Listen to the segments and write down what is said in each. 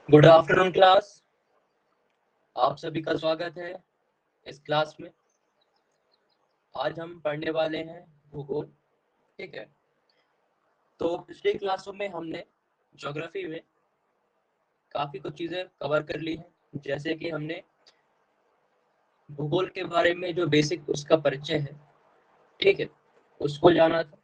Good afternoon class. आप सभी का स्वागत है इस क्लास में। आज हम पढ़ने वाले हैं भूगोल। ठीक है, तो पिछली क्लासों में हमने ज्योग्राफी में काफ़ी कुछ चीज़ें कवर कर ली हैं, जैसे कि हमने भूगोल के बारे में जो बेसिक उसका परिचय है, ठीक है, उसको जाना था।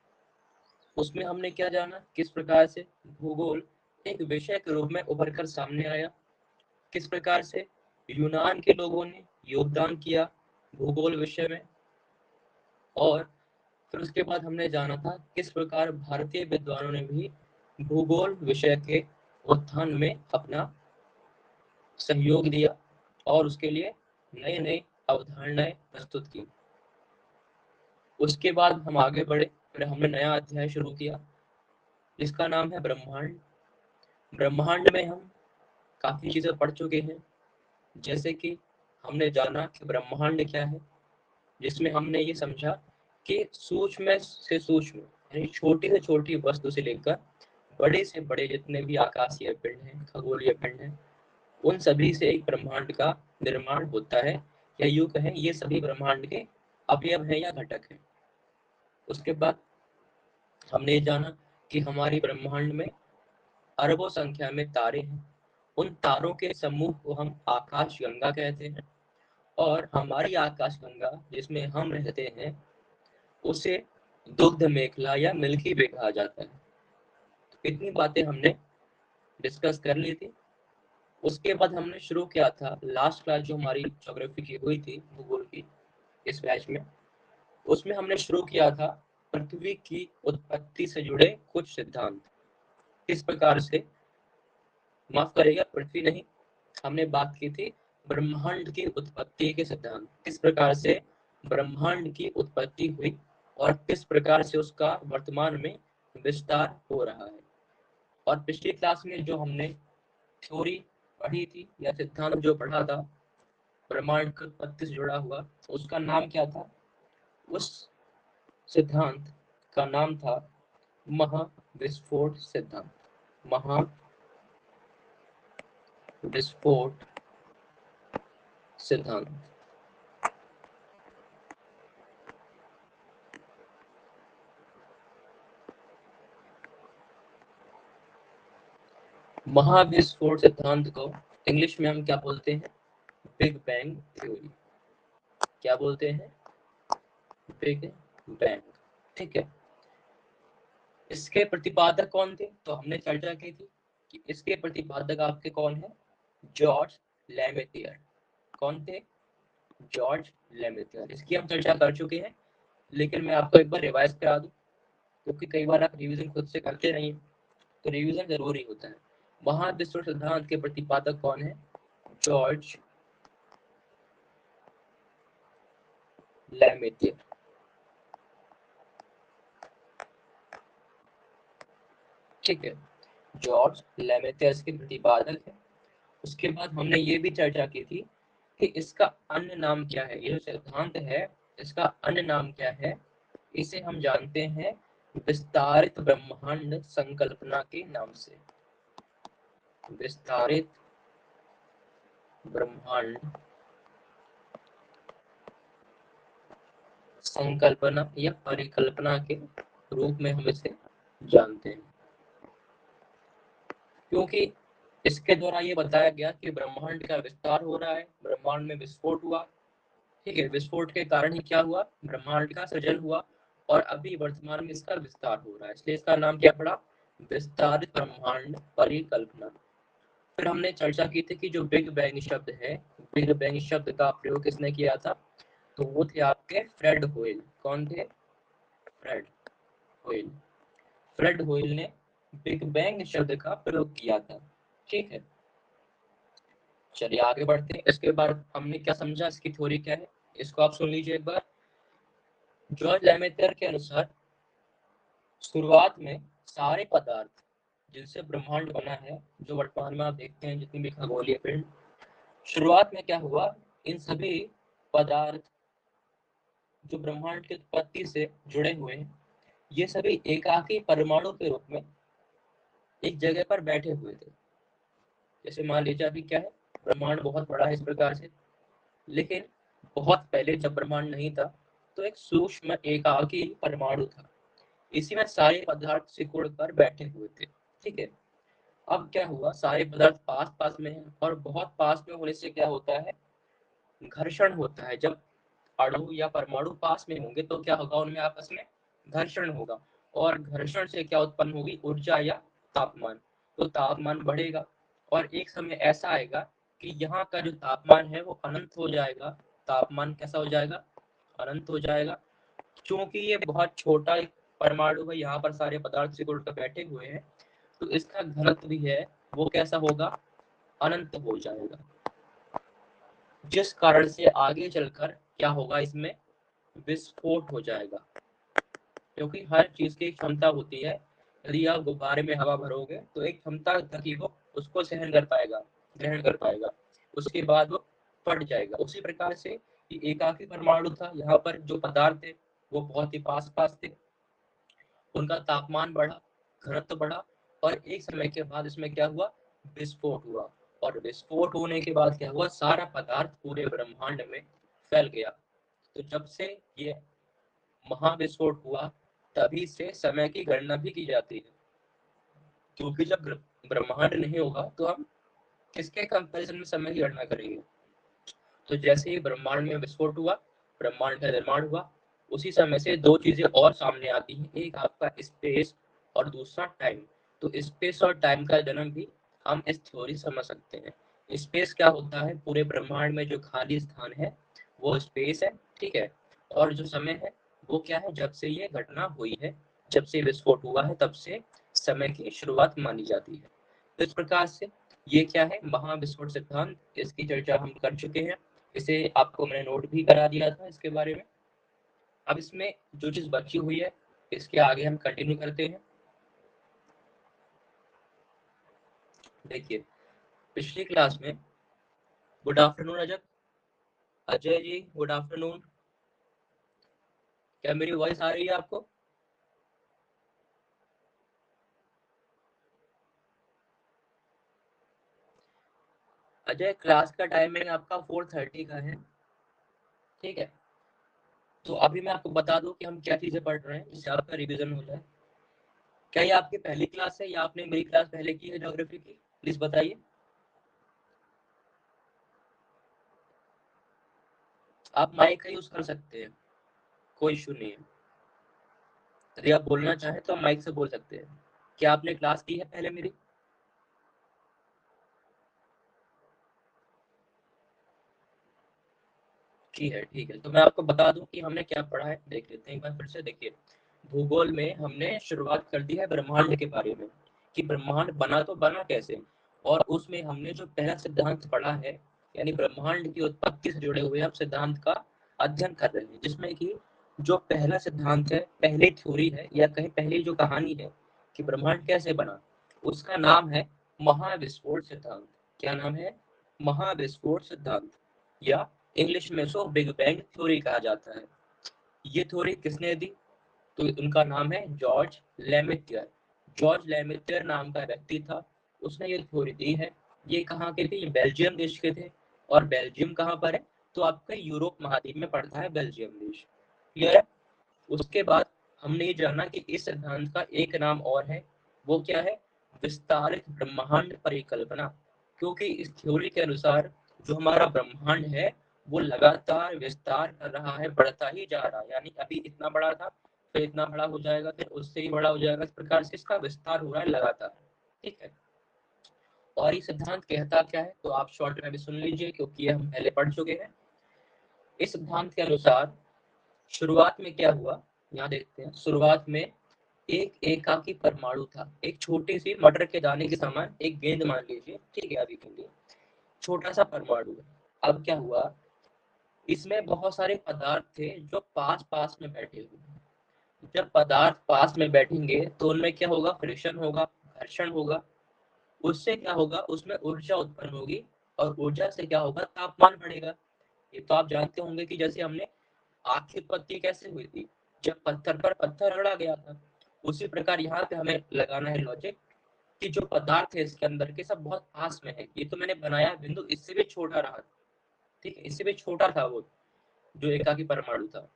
उसमें हमने क्या जाना, किस प्रकार से भूगोल एक विषय के रूप में उभर कर सामने आया, किस प्रकार से यूनान के लोगों ने योगदान किया भूगोल विषय में, और फिर उसके बाद हमने जाना था किस प्रकार भारतीय विद्वानों ने भी भूगोल विषय के उत्थान में अपना सहयोग दिया और उसके लिए नई नई अवधारणाएं प्रस्तुत की। उसके बाद हम आगे बढ़े, फिर हमने नया अध्याय शुरू किया जिसका नाम है ब्रह्मांड। ब्रह्मांड में हम काफ़ी चीज़ें पढ़ चुके हैं, जैसे कि हमने जाना कि ब्रह्मांड क्या है, जिसमें हमने ये समझा कि सूक्ष्म से सूक्ष्म यानी छोटी से छोटी वस्तु से लेकर बड़े से बड़े जितने भी आकाशीय पिंड हैं, खगोलीय पिंड हैं, उन सभी से एक ब्रह्मांड का निर्माण होता है, या यूं कहें ये सभी ब्रह्मांड के अवयव हैं या घटक हैं। उसके बाद हमने जाना कि हमारी ब्रह्मांड में अरबों संख्या में तारे हैं। उन तारों के समूह को हम आकाश गंगा कहते हैं, और हमारी आकाश गंगा जिसमें हम रहते हैं उसे दुग्ध मेखला या मिल्की वे कहा जाता है। तो इतनी बातें हमने डिस्कस कर ली थी। उसके बाद हमने शुरू किया था लास्ट क्लास जो हमारी ज्योग्राफी की हुई थी भूगोल की इस बैच में, उसमें हमने शुरू किया था पृथ्वी की उत्पत्ति से जुड़े कुछ सिद्धांत। किस प्रकार से, माफ करिएगा, पृथ्वी नहीं, हमने बात की थी ब्रह्मांड की उत्पत्ति के सिद्धांत। किस प्रकार से ब्रह्मांड की उत्पत्ति हुई और किस प्रकार से उसका वर्तमान में विस्तार हो रहा है। और पिछली क्लास में जो हमने थ्योरी पढ़ी थी या सिद्धांत जो पढ़ा था ब्रह्मांड की उत्पत्ति से जुड़ा हुआ, उसका नाम क्या था? उस सिद्धांत का नाम था महाविस्फोट सिद्धांत। महाविस्फोट सिद्धांत। महाविस्फोट सिद्धांत को इंग्लिश में हम क्या बोलते हैं? Big bang theory. क्या बोलते हैं? Big bang. ठीक है, इसके प्रतिपादक कौन थे? तो हमने चर्चा की थी कि इसके प्रतिपादक आपके कौन है? जॉर्ज लेमेथियर। कौन थे? जॉर्ज लेमेथियर। इसकी हम चर्चा कर चुके हैं, लेकिन मैं आपको एक बार रिवाइज करा दूं, क्योंकि कई बार आप रिवीजन खुद से करते नहीं, तो रिवीजन जरूरी होता है। महाविस्फोट सिद्धांत के प्रतिपादक कौन है? जॉर्ज लेमेथियर। ठीक है, जॉर्ज लेमेथियर के प्रतिपादक है। उसके बाद हमने ये भी चर्चा की थी कि इसका अन्य नाम क्या है। ये जो सिद्धांत है इसका अन्य नाम क्या है? इसे हम जानते हैं विस्तारित ब्रह्मांड संकल्पना के नाम से। विस्तारित ब्रह्मांड संकल्पना या परिकल्पना के रूप में हम इसे जानते हैं, क्योंकि इसके द्वारा ये बताया गया कि ब्रह्मांड का विस्तार हो रहा है, ब्रह्मांड में विस्फोट हुआ। ठीक है, विस्फोट के कारण ही क्या हुआ? ब्रह्मांड का सृजन हुआ, और अभी वर्तमान में इसका विस्तार हो रहा है, इसलिए इसका नाम क्या पड़ा? विस्तारित ब्रह्मांड परिकल्पना। फिर हमने चर्चा की थी कि जो बिग बैंग शब्द है, बिग बैंग शब्द का प्रयोग किसने किया था? तो वो थे आपके फ्रेड होयल। कौन थे? फ्रेड होयल। फ्रेड होयल ने बिग बैंग शब्द का प्रयोग किया था। ठीक है, चलिए आगे बढ़ते हैं। इसके बाद हमने क्या समझा, इसकी थ्योरी क्या है, इसको आप सुन लीजिए एक बार। जॉर्ज लेमेथियर के अनुसार शुरुआत में सारे पदार्थ जिनसे ब्रह्मांड बना है, जो वर्तमान में आप देखते हैं जितनी भी खगोलीय पिंड, शुरुआत में क्या हुआ? इन सभी पदार्थ जो ब्रह्मांड की उत्पत्ति से जुड़े हुए हैं, ये सभी एकाकी परमाणु के रूप में एक जगह पर बैठे हुए थे। जैसे मान लीजिए अभी क्या है, ब्रह्मांड बहुत बड़ा है इस प्रकार से, लेकिन बहुत पहले जब ब्रह्मांड नहीं था तो एक सूक्ष्म एकाकी परमाणु था, इसी में सारे पदार्थ सिकुड़ कर बैठे हुए थे। ठीक है, अब क्या हुआ, सारे पदार्थ पास पास में हैं और बहुत पास में होने से क्या होता है, घर्षण होता है। जब अणु या परमाणु पास में होंगे तो क्या होगा, उनमें आपस में घर्षण होगा, और घर्षण से क्या उत्पन्न होगी, ऊर्जा या तापमान। तो तापमान बढ़ेगा और एक समय ऐसा आएगा कि यहाँ का जो तापमान है वो अनंत हो जाएगा। तापमान कैसा हो जाएगा, अनंत हो जाएगा। क्योंकि ये बहुत छोटा एक परमाणु है, यहाँ पर सारे पदार्थ सिकुड़ कर बैठे हुए हैं, तो इसका घनत्व भी है वो कैसा होगा, अनंत हो जाएगा। जिस कारण से आगे चलकर क्या होगा, इसमें विस्फोट हो जाएगा। क्योंकि हर चीज की एक क्षमता होती है, यदि आप गुब्बारे में हवा भरोगे तो एक क्षमता तक ही वो उसको सहन कर पाएगा, ग्रहण कर पाएगा, उसके बाद वो फट जाएगा। उसी प्रकार से ये एकाकी परमाणु था, यहाँ पर जो पदार्थ थे वो बहुत ही पास पास थे, उनका तापमान बढ़ा, घनत्व बढ़ा, और एक समय के बाद इसमें क्या हुआ, विस्फोट हुआ। और विस्फोट होने के बाद क्या हुआ, सारा पदार्थ पूरे ब्रह्मांड में फैल गया। तो जब से ये महाविस्फोट हुआ तभी से समय की गणना भी की जाती है, क्योंकि जब ब्रह्मांड नहीं होगा तो हम किसके कंपैरिजन में समय की गणना करेंगे। तो जैसे ही ब्रह्मांड में विस्फोट हुआ, ब्रह्मांड का निर्माण हुआ, उसी समय से दो चीजें और सामने आती हैं, एक आपका स्पेस और दूसरा टाइम। तो स्पेस और टाइम का जन्म भी हम इस थ्योरी समझ सकते हैं। स्पेस क्या होता है, पूरे ब्रह्मांड में जो खाली स्थान है वो स्पेस है। ठीक है, और जो समय है वो क्या है, जब से ये घटना हुई है, जब से विस्फोट हुआ है तब से समय की शुरुआत मानी जाती है। तो इस प्रकार से ये क्या है, महाविस्फोट सिद्धांत, इसकी चर्चा हम कर चुके हैं, इसे आपको मैंने नोट भी करा दिया था इसके बारे में। अब इसमें जो चीज बची हुई है इसके आगे हम कंटिन्यू करते हैं। देखिए, पिछली क्लास में, good afternoon Ajay, Ajay ji good afternoon, क्या मेरी वॉइस आ रही है आपको? अजय, क्लास का टाइमिंग आपका 4:30 का है। ठीक है, तो अभी मैं आपको बता दूं कि हम क्या चीजें पढ़ रहे हैं, जिससे आपका रिवीजन हो जाए। क्या ये आपकी पहली क्लास है या आपने मेरी क्लास पहले की है ज्योग्राफी की, प्लीज बताइए। आप माइक का यूज कर सकते हैं, कोई इशू नहीं है। यदि आप बोलना चाहें तो आप माइक से बोल सकते हैं। क्या आपने क्लास की है पहले मेरी? की है, ठीक है। तो मैं आपको बता दूं कि हमने क्या पढ़ा है, देख लेते हैं एक बार फिर से। देखिए, भूगोल में हमने शुरुआत कर दी है ब्रह्मांड के बारे में, कि ब्रह्मांड बना तो बना कैसे। और उसमें हमने जो पहला सिद्धांत पढ़ा है, यानी ब्रह्मांड की उत्पत्ति से जुड़े हुए हम सिद्धांत का अध्ययन कर रहे हैं, जिसमें कि जो पहला सिद्धांत है, पहली थ्योरी है, या कहीं पहली जो कहानी है कि ब्रह्मांड कैसे बना, उसका नाम है महाविस्फोट सिद्धांत। क्या नाम है? महाविस्फोट सिद्धांत, या इंग्लिश में उसको बिग बैंग थ्योरी कहा जाता है। ये थ्योरी किसने दी? तो उनका नाम है जॉर्ज लेमेटियर। जॉर्ज लेमेटियर नाम का व्यक्ति था, उसने ये थ्योरी दी है। ये कहाँ के थे? ये बेल्जियम देश के थे। और बेल्जियम कहाँ पर है? तो आपका यूरोप महाद्वीप में पड़ता है बेल्जियम देश। क्लियर है? उसके बाद हमने ये जाना कि इस सिद्धांत का एक नाम और है, वो क्या है? विस्तारित ब्रह्मांड परिकल्पना। क्योंकि इस थ्योरी के अनुसार जो हमारा ब्रह्मांड है वो लगातार विस्तार कर रहा है, बढ़ता ही जा रहा है। यानी अभी इतना बड़ा था, फिर इतना बड़ा हो जाएगा, फिर उससे ही बड़ा हो जाएगा, इस प्रकार से इसका विस्तार हो रहा है लगातार। ठीक है, और ये सिद्धांत कहता क्या है तो आप शॉर्ट में भी सुन लीजिए, क्योंकि ये हम पहले पढ़ चुके हैं। इस सिद्धांत के अनुसार शुरुआत में क्या हुआ, यहाँ देखते हैं। शुरुआत में एक एकाकी परमाणु था, एक छोटी सी मटर के दाने के समान एक गेंद मान लीजिए, ठीक है, अभी के लिए छोटा सा परमाणु है। अब क्या हुआ, इसमें बहुत सारे पदार्थ थे जो पास पास में बैठे हुए हैं। जब पदार्थ पास में बैठेंगे तो उनमें क्या होगा, फ्रिक्शन होगा, घर्षण होगा। उससे क्या होगा, उसमें ऊर्जा उत्पन्न होगी, और ऊर्जा से क्या होगा, तापमान बढ़ेगा। ये तो आप जानते होंगे कि जैसे हमने आग की उत्पत्ति कैसे हुई थी, जब पत्थर पर पत्थर रगड़ा गया था। उसी प्रकार यहाँ पे हमें लगाना है लॉजिक कि जो पदार्थ है इसके अंदर के सब बहुत पास में है। ये तो मैंने बनाया बिंदु, इससे भी छोटा रहा, ठीक है, इससे भी छोटा था वो जो एकाकी परमाणु था।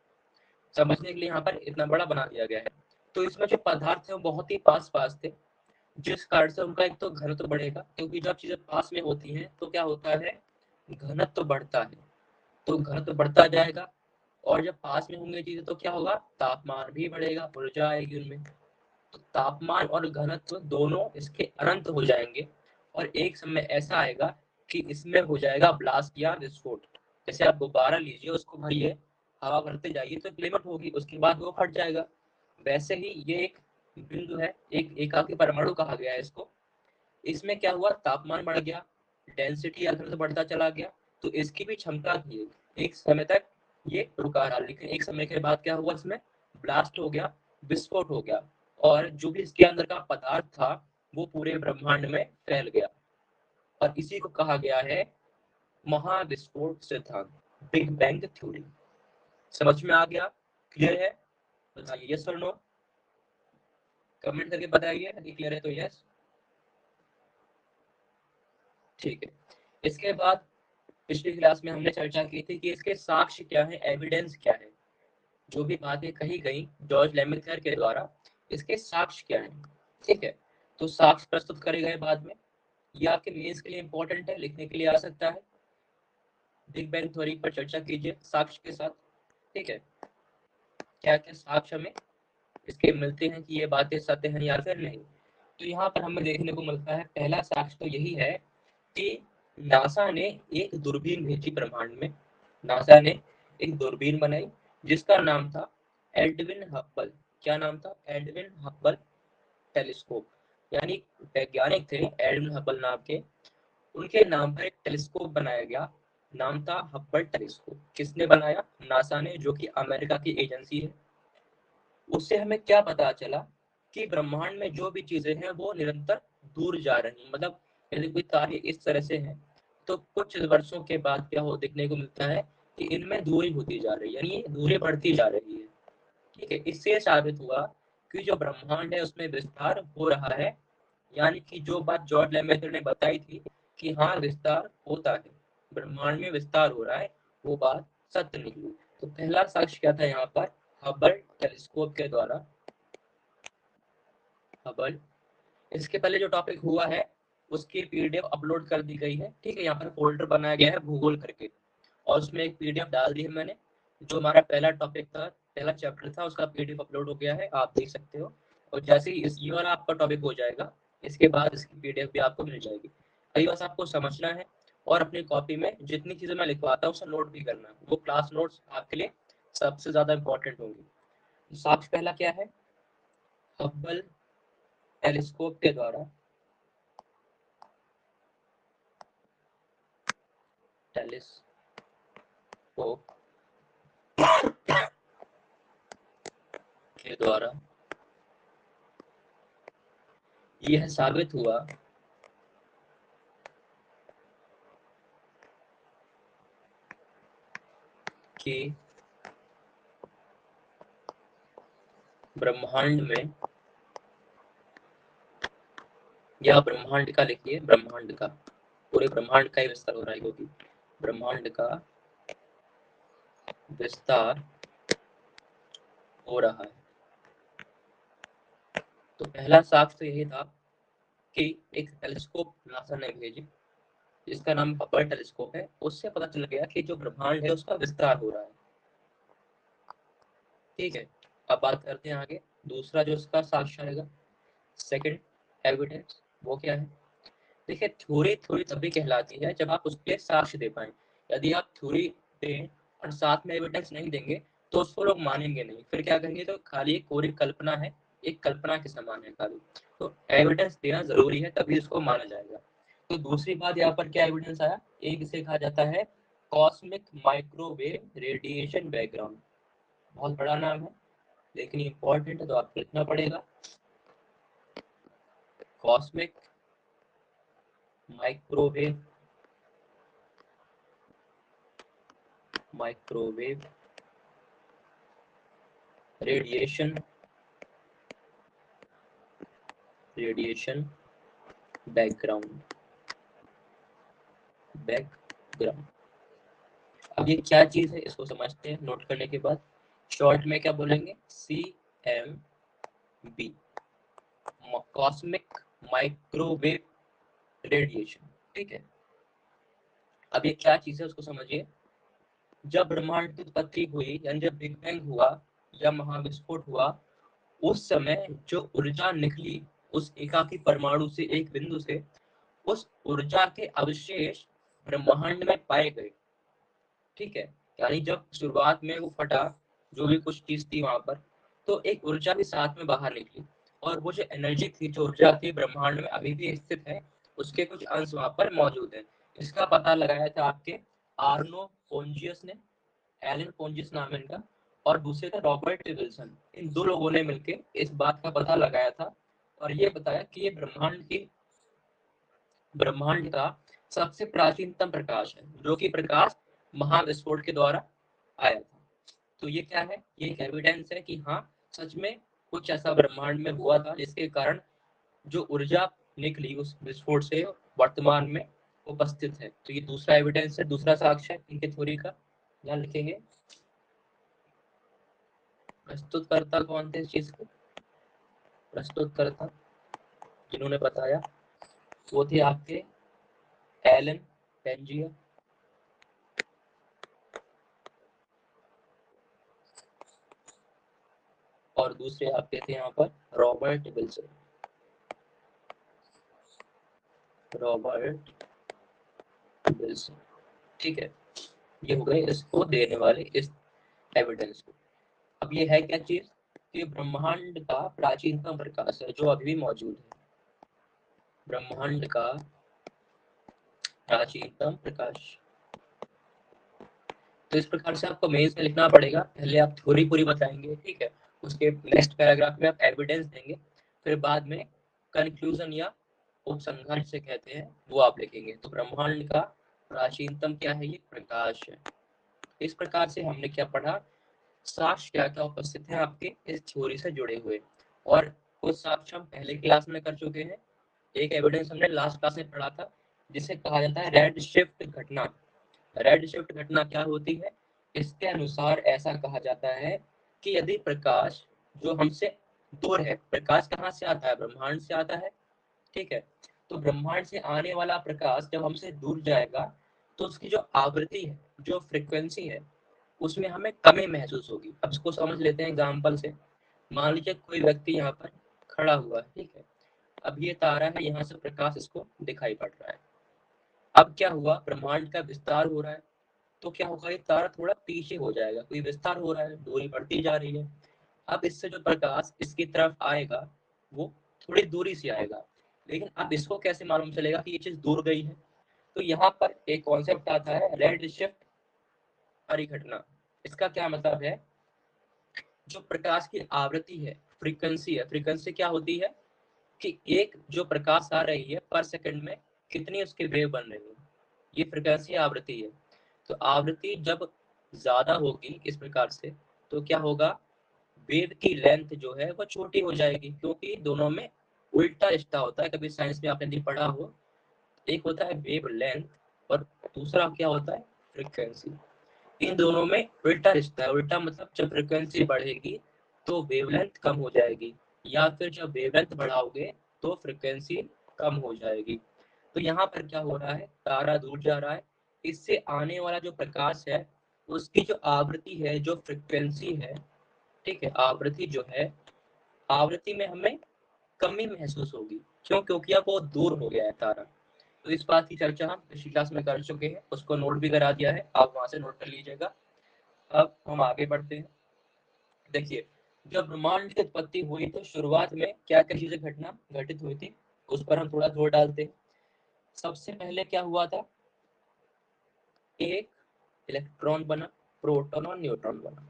समझने के लिए यहाँ पर इतना बड़ा बना दिया गया है। तो इसमें जो पदार्थ है वो बहुत ही पास पास थे, जिस कारण से उनका एक तो घनत्व बढ़ेगा, क्योंकि जब चीजें पास में होती हैं तो क्या होता है, घनत्व बढ़ता है। तो घनत्व बढ़ता जाएगा, और जब पास में होंगे चीजें तो क्या होगा, तापमान भी बढ़ेगा, ऊर्जा आएगी उनमें। तो तापमान और घनत्व दोनों इसके अनंत हो जाएंगे, और एक समय ऐसा आएगा कि इसमें हो जाएगा ब्लास्ट या विस्फोट। जैसे आप गुब्बारा लीजिए, उसको भरिए, हवा भरते जाइए तो एक लिमिट होगी, उसके बाद वो फट जाएगा। वैसे ही ये एक बिंदु है, एक एकाकी परमाणु कहा गया है इसको। इसमें क्या हुआ, तापमान बढ़ गया, डेंसिटी या घनत्व बढ़ता चला गया, तो इसकी भी क्षमता थी, एक समय तक ये रुका रहा, लेकिन एक समय के बाद क्या हुआ, इसमें ब्लास्ट हो गया, विस्फोट हो गया, और जो भी इसके अंदर का पदार्थ था वो पूरे ब्रह्मांड में फैल गया। और इसी को कहा गया है महाविस्फोट सिद्धांत, बिग बैंग थ्योरी। समझ में आ गया, क्लियर है? बताइए यस और नो, कमेंट करके बताइए कि क्लियर है तो यस। ठीक है, इसके बाद पिछली क्लास में हमने चर्चा की थी कि इसके साक्ष्य क्या है, एविडेंस क्या है। जो भी बातें कही गई जॉर्ज लेमिथर के द्वारा, इसके साक्ष्य क्या है, ठीक है। तो साक्ष्य प्रस्तुत करे गए बाद में, ये आपके मेंस के लिए इंपॉर्टेंट है, लिखने के लिए आ सकता है। बिग बैंग थ्योरी पर चर्चा कीजिए साक्ष्य के साथ, ठीक है। क्या क्या साक्ष्य हमें इसके मिलते हैं कि ये बातें सत्य हैं या फिर नहीं। तो यहाँ पर हमें देखने को मिलता है, पहला साक्ष्य तो यही है कि नासा ने एक दूरबीन भेजी ब्रह्मांड में। नासा ने एक दूरबीन बनाई जिसका नाम था एडविन हब्बल। क्या नाम था, एडविन हब्बल टेलीस्कोप। यानी वैज्ञानिक थे एडविन हब्बल नाम के, उनके नाम पर एक टेलीस्कोप बनाया गया, नाम था हब्बल टेलीस्कोप। किसने बनाया, नासा ने, जो कि अमेरिका की एजेंसी है। उससे हमें क्या पता चला कि ब्रह्मांड में जो भी चीजें हैं वो निरंतर दूर जा रही हैं। मतलब यदि कोई कार्य इस तरह से है तो कुछ वर्षों के बाद क्या हो देखने को मिलता है कि इनमें दूरी होती जा रही है, यानी दूरी बढ़ती जा रही है, ठीक है। इससे साबित हुआ कि जो ब्रह्मांड है उसमें विस्तार हो रहा है, यानी कि जो बात जॉर्ज लेमेथर ने बताई थी कि हाँ विस्तार होता है, ब्रह्मांड में विस्तार हो रहा है, वो बात सत्य निकली। तो पहला साक्ष्य क्या था यहाँ पर, हबल टेलीस्कोप के द्वारा। हबल, इसके पहले जो टॉपिक हुआ है उसकी पीडीएफ अपलोड कर दी गई है, ठीक है। यहाँ पर फोल्डर बनाया गया है भूगोल करके, और उसमें एक पीडीएफ डाल दी है मैंने। जो हमारा पहला टॉपिक था, पहला चैप्टर था, उसका पीडीएफ अपलोड हो गया है, आप देख सकते हो। और जैसे ही ये वाला आपका टॉपिक हो जाएगा, इसके बाद इसकी पीडीएफ भी आपको मिल जाएगी। अभी बस आपको समझना है, और अपनी कॉपी में जितनी चीजें मैं लिखवाता हूँ उसे नोट भी करना है। वो क्लास नोट्स आपके लिए सबसे ज्यादा इंपॉर्टेंट होंगी। साक्ष्य पहला क्या है, हब्बल टेलीस्कोप के द्वारा, टेलीस्कोप के द्वारा यह साबित हुआ कि ब्रह्मांड में, या ब्रह्मांड का लिखिए, ब्रह्मांड का, पूरे ब्रह्मांड का ही विस्तार हो रहा है, क्योंकि ब्रह्मांड का विस्तार हो रहा है। तो पहला साक्ष्य तो यही था कि एक टेलीस्कोप नासा ने भेजी जिसका नाम हबल टेलीस्कोप है, उससे पता चल गया कि जो ब्रह्मांड है उसका विस्तार हो रहा है, ठीक है। अब बात करते हैं आगे, दूसरा जो इसका साक्ष्य आएगा, सेकंड एविडेंस, वो क्या है। देखिए, थ्योरी थ्योरी तभी कहलाती है जब आप उसके साक्ष्य दे पाए। यदि आप थ्योरी दें और साथ में एविडेंस नहीं देंगे तो उसको लोग मानेंगे नहीं, फिर क्या कहेंगे, तो खाली एक कोरी कल्पना है, एक कल्पना के समान है खाली। तो एविडेंस देना जरूरी है, तभी उसको माना जाएगा। तो दूसरी बात यहाँ पर क्या एविडेंस आया, एक इसे कहा जाता है कॉस्मिक माइक्रोवेव रेडिएशन बैकग्राउंड। बहुत बड़ा नाम है लेकिन इंपॉर्टेंट है, तो आपको लिखना पड़ेगा। Cosmic microwave, microwave radiation, radiation background. अब ये क्या चीज है इसको समझते हैं नोट करने के बाद। शॉर्ट में क्या बोलेंगे, CMB, कॉस्मिक माइक्रोवेव रेडिएशन। ठीक है, अब ये क्या चीज है उसको समझिए। जब ब्रह्मांड की उत्पत्ति हुई यानी जब बिग बैंग हुआ या महाविस्फोट हुआ, उस समय जो ऊर्जा निकली उस एकाकी परमाणु से, एक बिंदु से, उस ऊर्जा के अवशेष ब्रह्मांड में पाए गए। ठीक है, यानी जब शुरुआत में वो फटा, जो भी कुछ चीज थी वहां पर, तो एक ऊर्जा भी साथ में बाहर निकली, और वो जो एनर्जी थी, जो ऊर्जा थी, ब्रह्मांड में अभी भी स्थित है, उसके कुछ अंश वहां पर मौजूद है। इसका पता लगाया था आपके आर्नो पोंजियस ने, एलन पोंजियस नाम है इनका, और दूसरे थे रॉबर्ट विल्सन। इन दो लोगों ने मिलकर इस बात का पता लगाया था और ये बताया कि ये ब्रह्मांड का सबसे प्राचीनतम प्रकाश है, जो कि प्रकाश महाविस्फोट के द्वारा आया था। तो ये क्या है, ये एक एविडेंस है कि हाँ, सच में कुछ ऐसा ब्रह्मांड में हुआ था जिसके कारण जो ऊर्जा निकली उस विस्फोट से वर्तमान में उपस्थित है। तो ये दूसरा एविडेंस है, दूसरा साक्ष्य है इनके थ्योरी का। ध्यान लिखेंगे। प्रस्तुतकर्ता कौन थे इस चीज को, प्रस्तुतकर्ता जिन्होंने बताया वो थे आपके एलन पेंजिया और दूसरे आपके थे यहाँ पर रॉबर्ट विल्सन। Robert Wilson. ठीक है, ये हो गए इसको देने वाले इस एविडेंस को। अब ये है क्या चीज, कि ब्रह्मांड का प्राचीनतम प्रकाश है जो अभी भी मौजूद है। ब्रह्मांड का प्राचीनतम प्रकाश। तो इस प्रकार से आपको मेंस में लिखना पड़ेगा। पहले आप थ्योरी पूरी बताएंगे, ठीक है, उसके नेक्स्ट पैराग्राफ में आप एविडेंस देंगे, फिर बाद में कंक्लूजन या उपसंहार से कहते हैं वो आप लिखेंगे। तो ब्रह्मांड का प्राचीनतम क्या है, ये प्रकाश है। इस प्रकार से हमने क्या पढ़ा, साक्ष्य क्या क्या उपस्थित है आपके इस थ्योरी से जुड़े हुए, और कुछ साक्ष्य हम पहले क्लास में कर चुके हैं। एक एविडेंस हमने लास्ट क्लास में पढ़ा था जिसे कहा जाता है रेड शिफ्ट घटना। रेड शिफ्ट घटना क्या होती है, इसके अनुसार ऐसा कहा जाता है कि यदि प्रकाश जो हमसे दूर है, प्रकाश कहाँ से आता है, ब्रह्मांड से आता है। ठीक है, तो ब्रह्मांड से आने वाला प्रकाश जब हमसे दूर जाएगा तो उसकी जो आवृत्ति है, जो फ्रिक्वेंसी है, उसमें हमें कमी महसूस होगी। अब इसको समझ लेते हैं एग्जाम्पल से। मान लीजिए कोई व्यक्ति यहाँ पर खड़ा हुआ है, ठीक है, अब ये तारा है, यहाँ से प्रकाश इसको दिखाई पड़ रहा है। अब क्या हुआ, ब्रह्मांड का विस्तार हो रहा है, तो क्या होगा, ये तारा थोड़ा पीछे हो जाएगा, कोई विस्तार हो रहा है, दूरी बढ़ती जा रही है। अब इससे जो प्रकाश इसकी तरफ आएगा वो थोड़ी दूरी से आएगा, लेकिन अब इसको कैसे मालूम चलेगा कि ये चीज दूर गई है। तो यहाँ पर एक कॉन्सेप्ट आता है रेड शिफ्ट परिघटना। इसका क्या मतलब है, जो प्रकाश की आवृत्ति है, फ्रीक्वेंसी है, फ्रीक्वेंसी क्या होती है कि एक जो प्रकाश आ रही है पर सेकंड में कितनी उसकी वेव बन रही है, ये फ्रीक्वेंसी आवृत्ति है। तो आवृत्ति जब ज्यादा होगी इस प्रकार से, तो क्या होगा, वेव की लेंथ जो है वो छोटी हो जाएगी, क्योंकि दोनों में उल्टा रिश्ता होता है। कभी साइंस में आपने नहीं पढ़ा हो, एक होता है वेव लेंथ और दूसरा क्या होता है, फ्रीक्वेंसी। इन दोनों में उल्टा रिश्ता है। उल्टा मतलब जब फ्रीक्वेंसी बढ़ेगी तो वेवलेंथ कम हो जाएगी, या फिर जब वेवलेंथ बढ़ाओगे तो फ्रीक्वेंसी कम हो जाएगी। तो यहाँ पर क्या हो रहा है, तारा दूर जा रहा है, इससे आने वाला जो प्रकाश है उसकी जो आवृत्ति है, जो फ्रीक्वेंसी है, ठीक है, आवृत्ति जो है, आवृत्ति में हमें कमी महसूस होगी। क्यों, क्योंकि अब वो दूर हो गया है तारा। तो इस बात की चर्चा हम पिछली क्लास में कर चुके हैं, उसको नोट भी करा दिया है, आप वहां से नोट कर लीजिएगा। अब हम आगे बढ़ते हैं। देखिए, जब ब्रह्मांड की उत्पत्ति हुई तो शुरुआत में क्या क्या चीजें घटना घटित हुई थी, उस पर हम थोड़ा जोर डालते हैं। सबसे पहले क्या हुआ था, एक इलेक्ट्रॉन बना, प्रोटॉन और न्यूट्रॉन बना।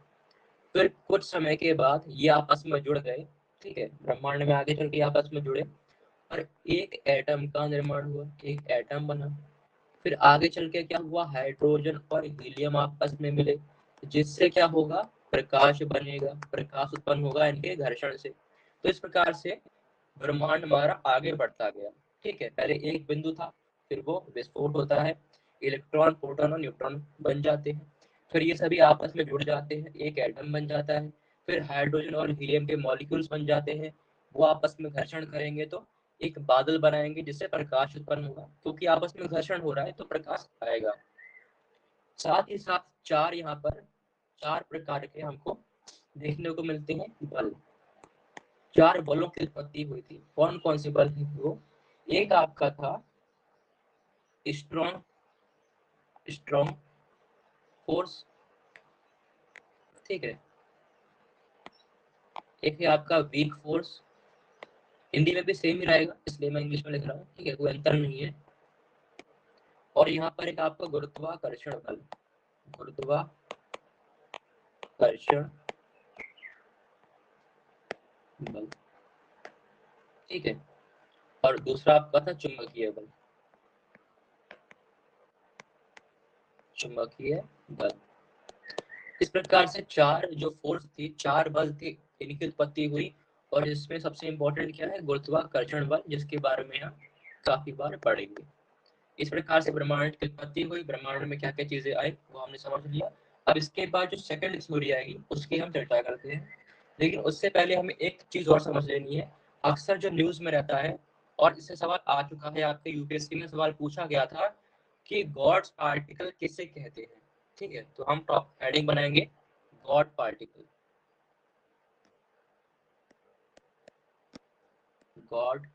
फिर कुछ समय के बाद ये आपस में जुड़ गए, ठीक है, ब्रह्मांड में आगे चल के आपस में जुड़े और एक एटम का निर्माण हुआ, एक एटम बना। फिर आगे चल के क्या हुआ, हाइड्रोजन और हीलियम आपस में मिले, जिससे क्या होगा, प्रकाश बनेगा, प्रकाश उत्पन्न होगा इनके घर्षण से। तो इस प्रकार से ब्रह्मांड हमारा आगे बढ़ता गया। ठीक है, पहले एक बिंदु था, फिर वो विस्फोट होता है, इलेक्ट्रॉन, प्रोटॉन और न्यूट्रॉन बन जाते हैं, फिर ये सभी आपस में जुड़ जाते हैं, एक एटम बन जाता है, फिर हाइड्रोजन और हीलियम के मॉलिक्यूल्स बन जाते हैं, वो आपस में घर्षण करेंगे तो एक बादल बनाएंगे जिससे प्रकाश उत्पन्न होगा, क्योंकि आपस में घर्षण हो रहा है तो प्रकाश आएगा। साथ ही साथ चार यहाँ पर चार प्रकार के हमको देखने को मिलते हैं बल। चार बलों की उत्पत्ति हुई थी। कौन कौन से बल थे वो? एक आपका था स्ट्रॉन्ग स्ट्रॉन्ग फोर्स, ठीक है। एक है आपका वीक फोर्स, हिंदी में भी सेम ही रहेगा इसलिए मैं इंग्लिश में लिख रहा हूँ, ठीक है, कोई अंतर नहीं है। और यहाँ पर एक आपका गुरुत्वाकर्षण बल, गुरुत्वाकर्षण बल, ठीक है। और दूसरा आपका था चुंबकीय बल, चुंबकीय बल। इस प्रकार से चार जो फोर्स थी, चार बल थे, इनकी उत्पत्ति हुई। और इसमें सबसे इंपॉर्टेंट क्या है? गुरुत्वाकर्षण बल, जिसके बारे में हम काफी बार पढ़ेंगे। इस प्रकार से ब्रह्मांड की उत्पत्ति हुई, ब्रह्मांड में क्या क्या चीजें आई वो हमने समझ लिया। अब इसके बाद जो सेकंड थ्योरी आएगी उसकी हम चर्चा करते हैं, लेकिन उससे पहले हमें एक चीज और समझ लेनी है। अक्सर जो न्यूज में रहता है, और इससे सवाल आ चुका है, आपके यूपीएससी में सवाल पूछा गया था कि गॉड्स पार्टिकल किसे कहते हैं, ठीक है। तो हम टॉप हेडिंग बनाएंगे गॉड पार्टिकल, गॉड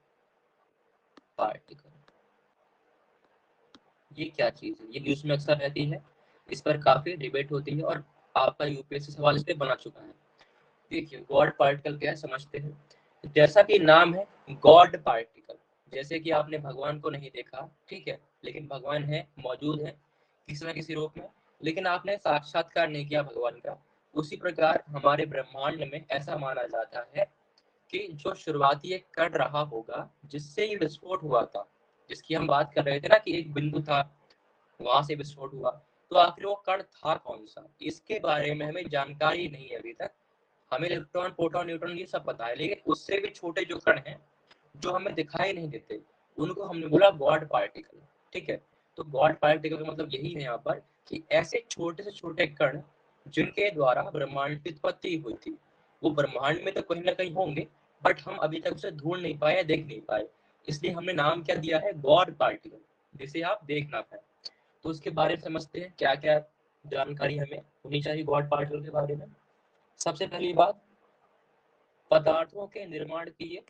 पार्टिकल। ये क्या चीज है? ये न्यूज में अक्सर रहती है, इस पर काफी डिबेट होती है, और आपका यूपीएससी सवाल इस पे बना चुका है। देखिए गॉड पार्टिकल क्या है समझते हैं। जैसा कि नाम है गॉड पार्टिकल, जैसे कि आपने भगवान को नहीं देखा, ठीक है, लेकिन भगवान है, मौजूद है किसी न किसी रूप में, लेकिन आपने साक्षात्कार नहीं किया भगवान का। उसी प्रकार हमारे ब्रह्मांड में ऐसा माना जाता है कि जो शुरुआती एक कण रहा होगा जिससे ये विस्फोट हुआ था, जिसकी हम बात कर रहे थे ना कि एक बिंदु था, वहां से विस्फोट हुआ, तो आखिर वो कण था कौन सा, इसके बारे में हमें जानकारी नहीं है अभी तक। हमें इलेक्ट्रॉन, प्रोटॉन, न्यूट्रॉन ये सब पता है, लेकिन उससे भी छोटे जो कण हैं जो हमें दिखाई नहीं देते, उनको हमने बोला गॉड पार्टिकल, ठीक है। तो गॉड पार्टिकल का मतलब यही है यहाँ पर कि ऐसे छोटे से छोटे कण जिनके द्वारा ब्रह्मांड की उत्पत्ति हुई थी, वो ब्रह्मांड में तो कहीं ना कहीं होंगे, बट हम अभी तक उसे ढूंढ नहीं पाए या देख नहीं पाए, इसलिए हमने नाम क्या दिया है? गॉड पार्टिकल, जिसे आप देख ना पाए। तो उसके बारे में समझते हैं क्या क्या जानकारी हमें होनी चाहिए गॉड पार्टिकल के बारे में। सबसे पहली बात, पदार्थों के निर्माण की ये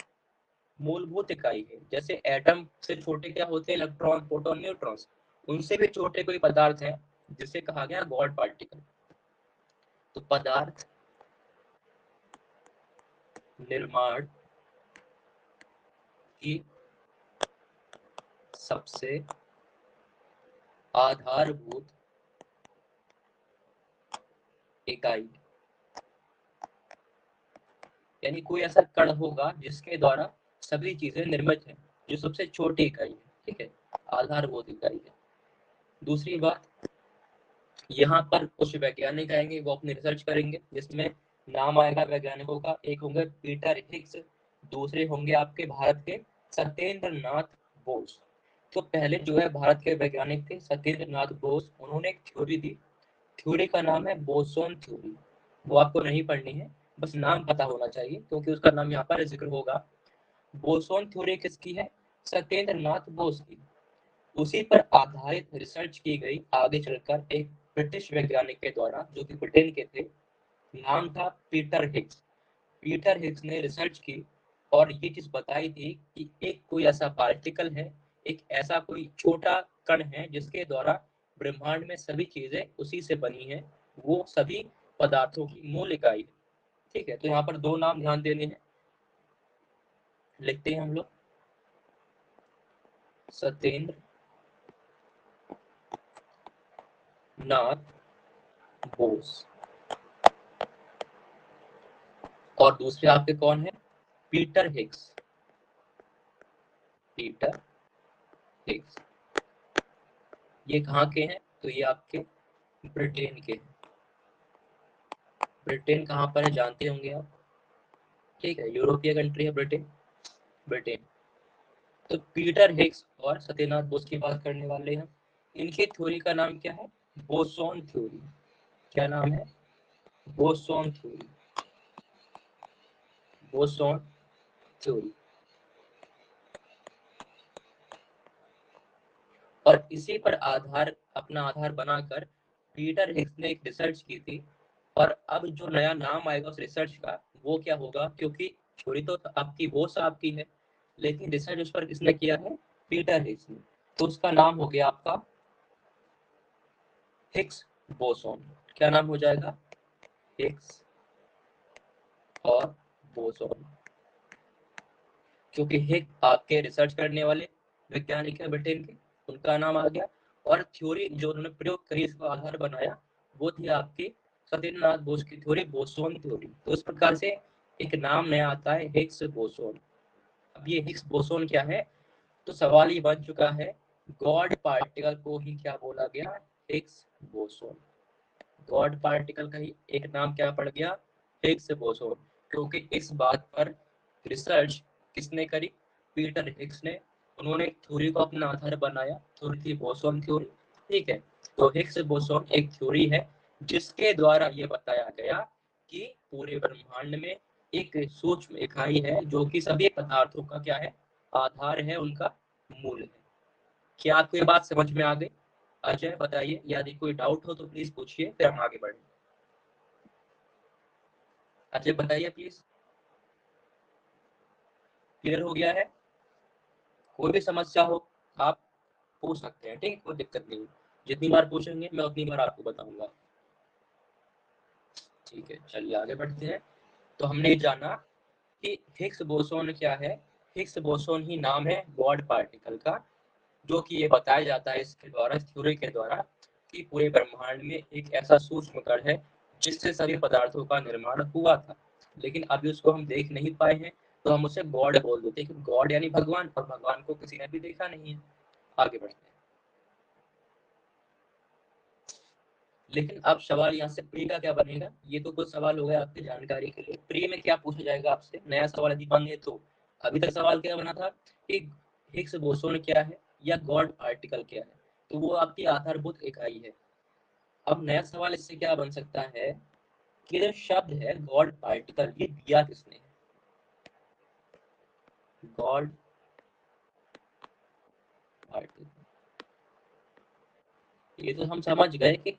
मूलभूत इकाई है। जैसे एटम से छोटे क्या होते हैं? Electron, proton, neutrons. उनसे भी छोटे कोई पदार्थ है जिसे कहा गया गॉड पार्टिकल। तो पदार्थ निर्माण की सबसे आधारभूत इकाई, यानी कोई ऐसा कण होगा जिसके द्वारा सभी चीजें निर्मित है, जो सबसे छोटी इकाई है, ठीक है, आधारभूत इकाई है। दूसरी बात, यहाँ पर कुछ वैज्ञानिक आएंगे, वो अपनी रिसर्च करेंगे, जिसमें नाम आएगा वैज्ञानिकों का। एक होंगे पीटर हिग्स, दूसरे होंगे आपके भारत के सत्येंद्र नाथ बोस। तो पहले जो है भारत के वैज्ञानिक थे सत्येंद्र नाथ बोस, उन्होंने एक थ्योरी दी। थ्योरी का नाम है बोसोन थ्योरी। वो आपको नहीं पढ़नी है, बस नाम पता होना चाहिए, क्योंकि उसका नाम यहाँ पर जिक्र होगा। बोसोन थ्योरी किसकी है? सत्येंद्र नाथ बोस की। उसी पर आधारित रिसर्च की गई आगे चलकर एक ब्रिटिश वैज्ञानिक के द्वारा, जो कि ब्रिटेन के थे। नाम था पीटर हिग्स। पीटर हिग्स ने रिसर्च की और ये चीज बताई थी कि एक कोई ऐसा पार्टिकल है, एक ऐसा कोई छोटा कण है जिसके द्वारा ब्रह्मांड में सभी चीजें उसी से बनी है, वो सभी पदार्थों की मूल इकाई है, ठीक है। तो यहाँ पर दो नाम ध्यान देने हैं, लिखते हैं हम लोग, सत्येंद्र नाथ बोस। और दूसरे आपके कौन है? Peter Higgs, Peter Higgs. ये कहाँ के हैं? तो ये आपके ब्रिटेन के हैं। ब्रिटेन कहाँ पर है जानते होंगे आप, ठीक है, यूरोपीय कंट्री है ब्रिटेन, ब्रिटेन। तो पीटर हिग्स और सत्यनाथ बोस की बात करने वाले हैं। इनकी थ्योरी का नाम क्या है? Boson theory. क्या नाम है? Boson theory. Boson theory. और इसी पर अपना आधार बनाकर पीटर हिग्स ने एक रिसर्च की थी। और अब जो नया नाम आएगा उस रिसर्च का, वो क्या होगा? क्योंकि थ्योरी तो आपकी बोस आपकी है, लेकिन रिसर्च उस पर किसने किया है? पीटर हिग्स ने। तो उसका नाम हो गया आपका हिग्स बोसॉन। क्या नाम हो जाएगा? हिग्स और बोसॉन। क्योंकि हिग्स आपके रिसर्च करने वाले वैज्ञानिक है ब्रिटेन के, उनका नाम आ गया। और थ्योरी जो उन्होंने प्रयोग करी, इसको आधार बनाया, वो थी आपकी सत्यनाथ बोस की थ्योरी, बोसॉन थ्योरी। तो इस प्रकार से एक नाम नया आता है, हिग्स बोसॉन। अब ये हिग्स बोसॉन क्या है? तो सवाल ये बन चुका है, गॉड पार्टिकल को ही क्या बोला गया? Higgs boson. गॉड पार्टिकल का ही एक नाम क्या पड़ गया? Higgs boson. क्योंकि इस बात पर रिसर्च किसने करी? पीटर हिग्स ने। उन्होंने थ्योरी को अपना आधार बनाया, थ्योरी थी बोसॉन थ्योरी। ठीक है। तो हिग्स बोसॉन एक थ्योरी है जिसके द्वारा ये बताया गया कि पूरे ब्रह्मांड में एक सूक्ष्म इकाई है जो कि सभी पदार्थों का क्या है? आधार है, उनका मूल है। क्या आपको ये बात समझ में आ गई? अजय बताइए, यदि कोई डाउट हो तो प्लीज पूछिए, फिर हम आगे बढ़ें। अजय बताइए प्लीज। क्लियर हो गया है? कोई भी समस्या हो आप पूछ सकते हैं, ठीक है, कोई दिक्कत नहीं। जितनी बार पूछेंगे मैं उतनी बार आपको बताऊंगा। ठीक है, चलिए आगे बढ़ते हैं। तो हमने जाना कि हिग्स बोसोन क्या है। हिग्स बोसोन ही नाम है गॉड पार्टिकल का, जो कि ये बताया जाता है इसके द्वारा, इस थ्योरी के द्वारा, कि पूरे ब्रह्मांड में एक ऐसा सूक्ष्म कण है जिससे सभी पदार्थों का निर्माण हुआ था। लेकिन अभी उसको हम देख नहीं पाए हैं, तो हम उसे गॉड बोल देते हैं, क्योंकि गॉड यानी भगवान, और भगवान को किसी ने भी देखा नहीं है। आगे बढ़ते हैं। लेकिन अब सवाल यहाँ से प्री का क्या बनेगा? ये तो कुछ सवाल हो गए आपकी जानकारी के लिए। प्री में क्या पूछा जाएगा आपसे? नया सवाल यदि बने तो। अभी तक सवाल क्या बना था कि हिग्स बोसोन क्या है या गॉड पार्टिकल क्या है, तो वो आपकी आधारभूत इकाई है। अब नया सवाल इससे क्या बन सकता है कि जो शब्द है गॉड पार्टिकल, ये दिया किसने? गॉड पार्टिकल, ये तो हम समझ गए कि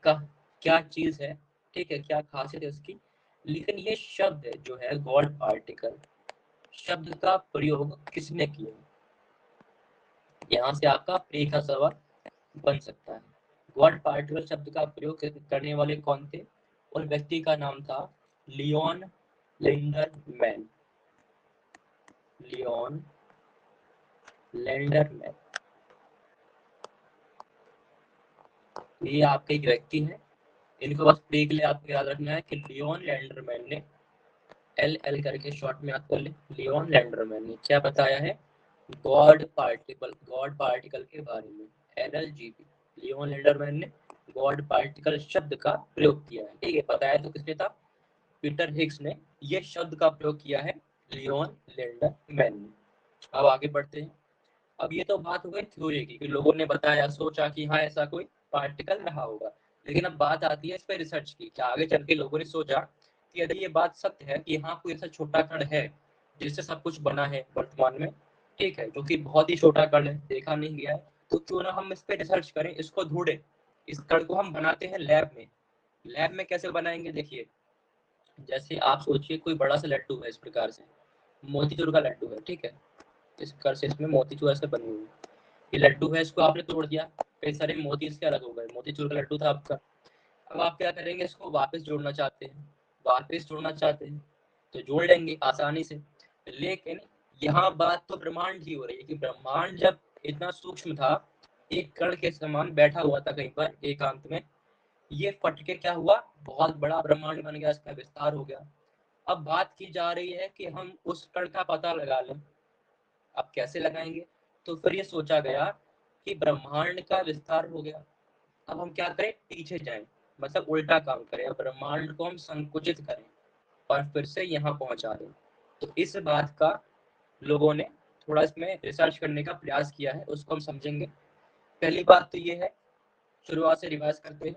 क्या चीज है, ठीक है, क्या खासियत है इसकी। लेकिन ये शब्द है जो है गॉड पार्टिकल, शब्द का प्रयोग किसने किया? यहाँ से आपका प्री का सवाल बन सकता है। गॉड पार्टिकल शब्द का प्रयोग करने वाले कौन थे? उन व्यक्ति का नाम था लियोन लेंडरमैन। लियोन लेंडरमैन, ये आपके एक व्यक्ति हैं। इनको बस प्री के लिए आपको याद रखना है कि लियोन लैंडरमैन ने, एल एल करके शॉर्ट में आपको लियोन लैंडरमैन ने क्या बताया है? गॉड पार्टिकल के बारे में। LLGP, लियोन लैंडरमैन ने गॉड पार्टिकल शब्द का प्रयोग किया है। ठीक है, बताया तो किसने था? पीटर हिग्स ने ये शब्द का प्रयोग किया है, लियोन लैंडरमैन ने। अब आगे बढ़ते हैं। अब ये तो बात हो गई थ्योरी की, कि लोगों ने बताया, सोचा कि हाँ ऐसा कोई पार्टिकल रहा होगा। लेकिन अब बात आती है इस पर रिसर्च की। क्या आगे चल के लोगों ने सोचा कि यदि ये बात सत्य है कि हाँ कोई ऐसा छोटा कण है जिससे सब कुछ बना है वर्तमान में, ठीक है, जो कि बहुत ही छोटा कण है, देखा नहीं गया है, तो क्यों ना हम इस पर रिसर्च करें, इसको ढूंढें। इस कण को हम बनाते हैं लैब में। लैब में कैसे बनाएंगे? देखिए, जैसे आप सोचिए कोई बड़ा सा लड्डू है, इस प्रकार से मोतीचूर का लड्डू है, ठीक है, इस प्रकार से इसमें मोतीचूर ऐसे बनी हुई है। ये लड्डू है, इसको आपने तोड़ दिया, कई सारे मोती इसके अलग हो गए, मोतीचूर का लड्डू था आपका। अब आप क्या करेंगे? इसको वापस जोड़ना चाहते हैं, वापस जोड़ना चाहते हैं तो जोड़ लेंगे आसानी से। लेकिन यहाँ बात तो ब्रह्मांड की हो रही है कि ब्रह्मांड जब इतना सूक्ष्म था, एक कण के समान बैठा हुआ था कहीं पर एकांत में, ये फट के क्या हुआ? बहुत बड़ा ब्रह्मांड बन गया, इसका विस्तार हो गया। अब बात की जा रही है कि हम उस कण का पता लगा लें। अब कैसे लगाएंगे? तो फिर ये सोचा गया कि ब्रह्मांड का विस्तार हो गया, अब हम क्या करें? पीछे जाएं, मतलब उल्टा काम करें, अब ब्रह्मांड को हम संकुचित करें और फिर से यहाँ पहुंचा दें। तो इस बात का लोगों ने थोड़ा इसमें रिसर्च करने का प्रयास किया है, उसको हम समझेंगे। पहली बात तो ये है, शुरुआत से रिवाइज करते हैं।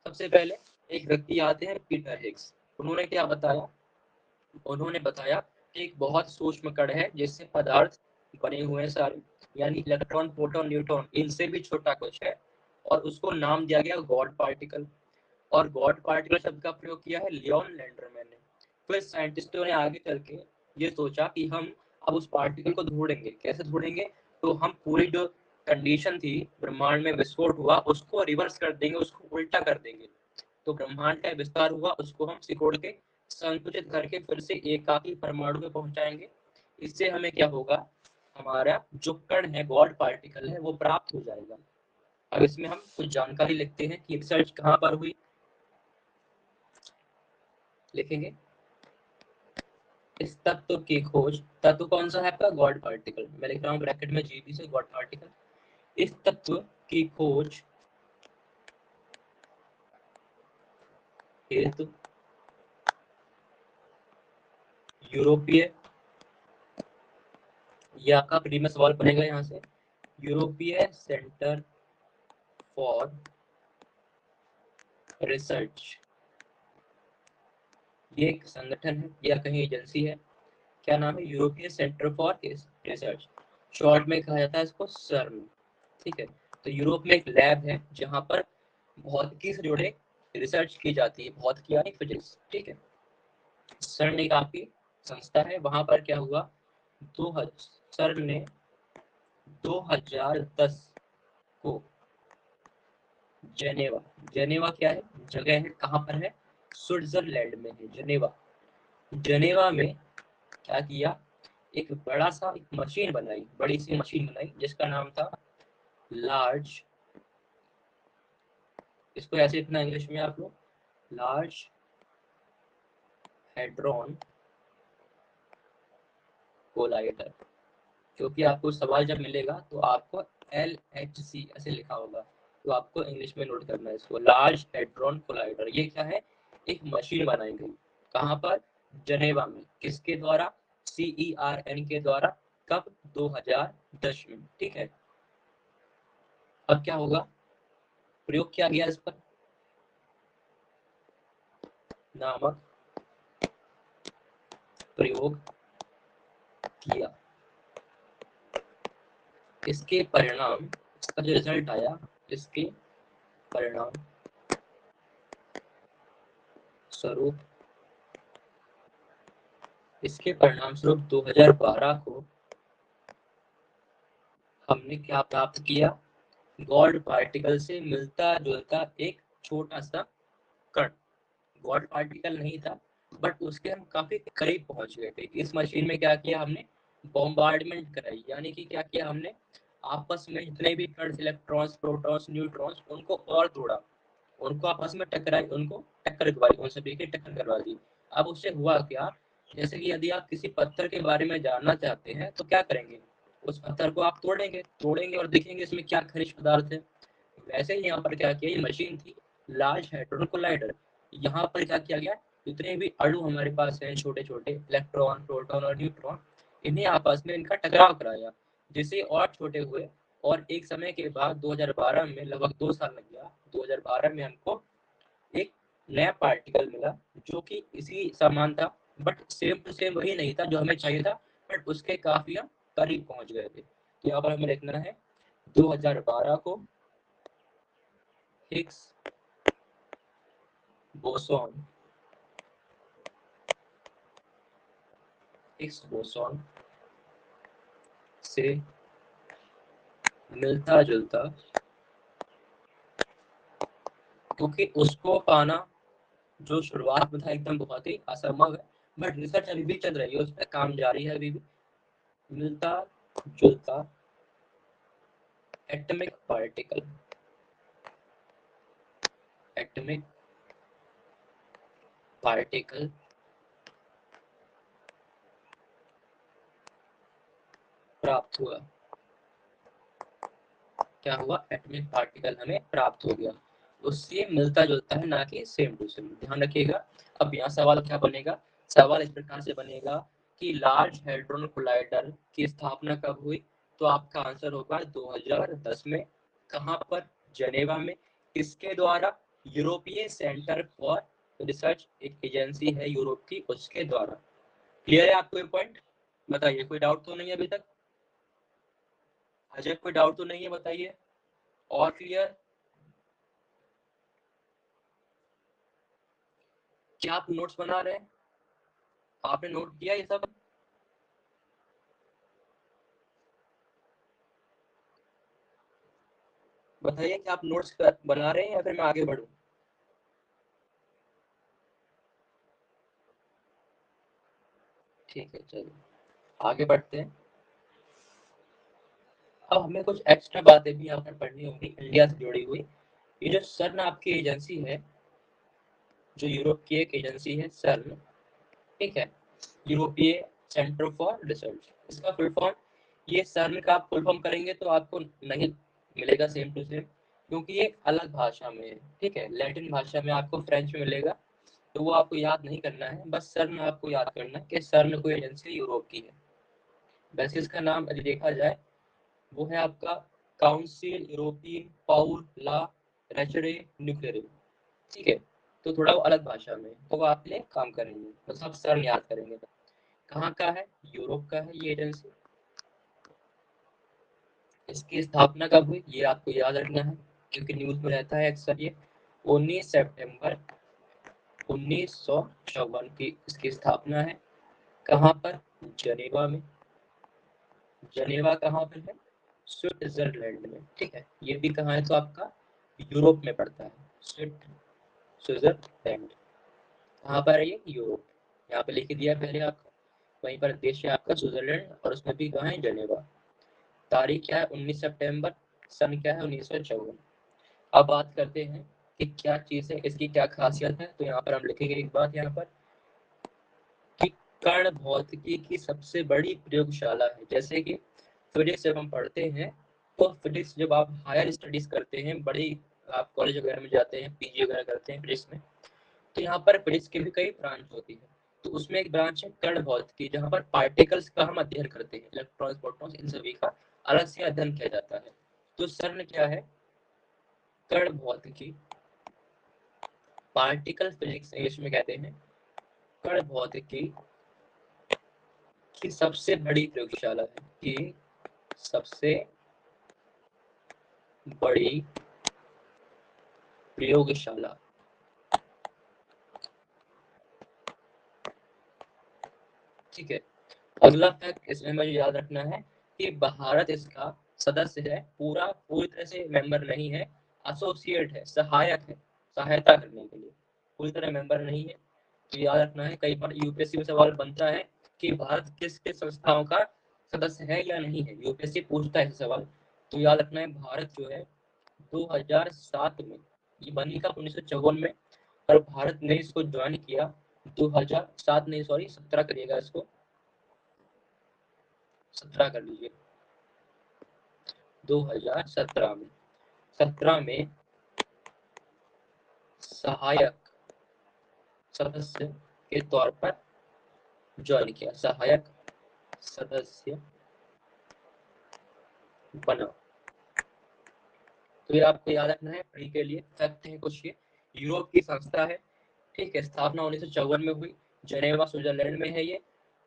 सबसे पहले एक व्यक्ति आते हैं पीटर हिग्स। उन्होंने क्या बताया? उन्होंने बताया कि एक बहुत सूक्ष्म कण है जिससे पदार्थ बने हुए हैं सारे, यानी इलेक्ट्रॉन, प्रोटॉन, न्यूट्रॉन, इनसे भी छोटा कुछ है, और उसको नाम दिया गया गॉड पार्टिकल। और गॉड पार्टिकल शब्द का प्रयोग किया है लियोन लैंडरमैन ने। फिर साइंटिस्टों ने आगे चल के ये सोचा कि हम अब उस पार्टिकल को ढूंढेंगे। कैसे ढूंढेंगे? तो हम पूरी जो कंडीशन थी ब्रह्मांड में विस्फोट हुआ उसको रिवर्स कर देंगे, उसको उल्टा कर देंगे। तो ब्रह्मांड का विस्तार हुआ, उसको हम सिकोड़ के संकुचित करके फिर से एकाकी परमाणु में पहुंचाएंगे। इससे हमें क्या होगा? हमारा जो कण है, गॉड पार्टिकल है, वो प्राप्त हो जाएगा। अब इसमें हम कुछ जानकारी लिखते हैं कि रिसर्च कहाँ पर हुई। लिखेंगे इस तत्व की खोज, तत्व कौन सा है आपका? God particle. मैं लिख रहा हूँ ब्रैकेट में जीबी से गॉड पार्टिकल। इस तत्व की खोज हेतु यूरोपीय, ये आपका प्रीवियस सवाल बनेगा यहाँ से, यूरोपीय सेंटर फॉर रिसर्च, ये एक संगठन है या कहीं एजेंसी है। क्या नाम है? यूरोपीय सेंटर फॉर रिसर्च, शॉर्ट में कहा जाता है इसको सर्म। ठीक है, तो यूरोप में एक लैब है जहाँ पर भौतिकी से जुड़े रिसर्च की जाती है, भौतिकी यानी फिजिक्स। ठीक है, सर्न एक आपकी संस्था है। वहां पर क्या हुआ? सर्न ने 2010 को जेनेवा, जेनेवा क्या है? जगह है, कहाँ पर है? स्विट्जरलैंड में है जेनेवा। जेनेवा में क्या किया? एक बड़ा सा एक मशीन बनाई, बड़ी सी मशीन बनाई जिसका नाम था लार्ज, इसको ऐसे इतना इंग्लिश में आप लोग, लार्ज हेड्रॉन कोलाइडर। क्योंकि आपको सवाल जब मिलेगा तो आपको LHC ऐसे लिखा होगा, तो आपको इंग्लिश में नोट करना है इसको, लार्ज हेड्रॉन कोलाइडर। ये क्या है? एक मशीन बनाई गई। कहाँ पर? जनेवा में। किसके द्वारा? CERN के द्वारा। कब? 2010 में। ठीक है, अब क्या होगा? प्रयोग किया गया इस पर नामक प्रयोग किया। इसके परिणाम, इसका जो रिजल्ट आया, इसके परिणाम स्वरूप, इसके परिणाम स्वरूप 2012 को हमने क्या प्राप्त किया? गॉड पार्टिकल से मिलता जुलता एक छोटा सा कण। गॉड पार्टिकल नहीं था, बट उसके हम काफी करीब पहुंच गए थे। इस मशीन में क्या किया हमने? बॉम्बार्डमेंट कराई, यानी कि क्या किया हमने? आपस में जितने भी कण, इलेक्ट्रॉन्स, प्रोटॉन्स, न्यूट्रॉन्स, उनको और तोड़ा, उनको आपस में टकराई, उनको टक्कर करवाई, उन सभी की टक्कर करवा दी। अब उससे हुआ क्या? जैसे कि यदि आप किसी पत्थर के बारे में जानना चाहते हैं तो क्या करेंगे? उस पत्थर को आप तोड़ेंगे, तोड़ेंगे और देखेंगे इसमें क्या खनिज पदार्थ है। वैसे ही यहाँ पर क्या किया? ये मशीन थी लार्ज हेड्रोन कोलाइडर। यहाँ पर क्या किया गया? जितने भी अणु हमारे पास हैं, छोटे छोटे इलेक्ट्रॉन, प्रोटॉन और न्यूट्रॉन, इन्हें आपस में इनका टकराव कराया, जिससे और छोटे हुए। और एक समय के बाद 2012 में, लगभग 2 साल लग गया, 2012 में हमको एक नया पार्टिकल मिला जो कि इसी समान था, बट सेम टू सेम वही नहीं था जो हमें चाहिए था, बट उसके काफी हम करीब पहुंच गए थे। तो यहाँ पर हमें लिखना है 2012 को हिग्स बोसॉन, हिग्स बोसॉन से मिलता जुलता, क्योंकि उसको पाना जो शुरुआत में था एकदम बहुत ही असंभव है, बट रिसर्च अभी भी चल रही है, उस पर काम जारी है अभी भी। मिलता जुलता एटॉमिक पार्टिकल, एटॉमिक पार्टिकल प्राप्त हुआ। क्या हुआ? एटॉमिक पार्टिकल हमें प्राप्त हो गया। उससे मिलता जुलता है, ना कि सेम टू सेम, ध्यान रखिएगा। अब यहाँ सवाल क्या बनेगा? सवाल इस प्रकार से बनेगा कि लार्ज हैड्रोन कोलाइडर की स्थापना कब हुई? तो आपका आंसर होगा 2010 में। कहाँ पर? जेनेवा में। किसके द्वारा? यूरोपियन सेंटर फॉर रिसर्च, एक एजेंसी है यूरोप की, उसके द्वारा। क्लियर है आपको ये पॉइंट? बताइए, कोई डाउट तो नहीं है अभी तक? अजय, कोई डाउट तो नहीं है, बताइए। और क्लियर? क्या आप नोट्स बना रहे हैं? आपने नोट किया ये सब? बताइए कि आप नोट्स बना रहे हैं या फिर मैं आगे बढ़ूं? ठीक है, चलिए आगे बढ़ते हैं। अब हमें कुछ एक्स्ट्रा बातें भी यहाँ पर पढ़नी होगी इंडिया से जुड़ी हुई। ये जो सर्न आपकी एजेंसी है, जो यूरोप की एक एजेंसी है सर्न, ठीक है, यूरोपीय सेंटर फॉर रिसर्च, इसका फुल फॉर्म, ये सर्न का आप फुल फॉर्म करेंगे तो आपको नहीं मिलेगा सेम टू सेम, क्योंकि ये अलग भाषा में है। ठीक है, लैटिन भाषा में आपको फ्रेंच में मिलेगा, तो वो आपको याद नहीं करना है, बस सर्न आपको याद करना है कि सर्न कोई एजेंसी यूरोप की है। वैसे इसका नाम यदि देखा जाए, वो है आपका काउंसिल यूरोपियन पाउर ला रेचरे न्यूक्लियर। ठीक है, तो थोड़ा वो अलग भाषा में, तो वो आप लिए काम करेंगे, बस आप सर्न याद करेंगे। कहाँ का है? यूरोप का है ये एजेंसी। इसकी स्थापना कब हुई ये आपको याद रखना है, क्योंकि न्यूज में रहता है अक्सर ये। 19 सितंबर 1954 की इसकी स्थापना है। कहाँ पर? जनेवा में। जनेवा कहाँ पर है? स्विट्जरलैंड में। ठीक है, ये भी कहाँ है तो आपका यूरोप में पड़ता है। स्विट्जरलैंड कहाँ पर है? ये यूरोप। यहाँ पे लिख दिया पहले आपका, वहीं पर देश है आपका स्विट्जरलैंड, और उसमें भी कहाँ है? जनेवा। तारीख क्या है? 19 सितंबर। सन क्या है? 1954। अब बात करते हैं कि क्या चीज़ है, इसकी क्या खासियत है। तो यहाँ पर हम लिखेंगे एक बात यहाँ पर, कि कण भौतिकी की सबसे बड़ी प्रयोगशाला है। जैसे कि फिजिक्स जब हम पढ़ते हैं, तो फिजिक्स जब आप हायर स्टडीज करते हैं, बड़ी आप कॉलेज वगैरह में जाते हैं, पीजी वगैरह करते हैं फिजिक्स में, तो यहाँ पर फिजिक्स की भी कई ब्रांच होती है। तो उसमें एक ब्रांच है कण भौतिकी, जहाँ पर पार्टिकल्स का हम अध्ययन करते हैं, इलेक्ट्रॉन्स, प्रोटॉन्स, इन सभी का अलग से अध्ययन किया जाता है। तो सर्न क्या है? कण भौतिकी, पार्टिकल फिजिक्स इंग्लिश में कहते हैं। कण भौतिकी की सबसे बड़ी प्रयोगशाला है, कि सबसे बड़ी प्रयोगशाला। ठीक है, अगला फैक्ट इसमें मुझे याद रखना है कि भारत इसका सदस्य है, पूरी तरह से मेंबर नहीं है, एसोसिएट है, सहायक है, सहायता करने के लिए, पूरी तरह मेंबर नहीं है। तो याद रखना है, कई बार यूपीएससी में सवाल बनता है कि भारत किस किस संस्थाओं का सदस्य है या नहीं है, यूपीएससी पूछता है सवाल। तो याद रखना है, भारत जो है 2007 में, ये बनी कब? 1954 में, और भारत ने इसको ज्वाइन किया 2007 नहीं, सॉरी 17 करिएगा, इसको 17 कर लीजिए, 2017 में, 17 में सहायक सदस्य के तौर पर ज्वाइन किया, सहायक सदस्य बना। तो ये आपको याद रखना है, प्री के लिए फैक्ट है कुछ ये। यूरोप की संस्था है, ठीक है, स्थापना 1954 में हुई, जेनेवा स्विट्जरलैंड में है ये।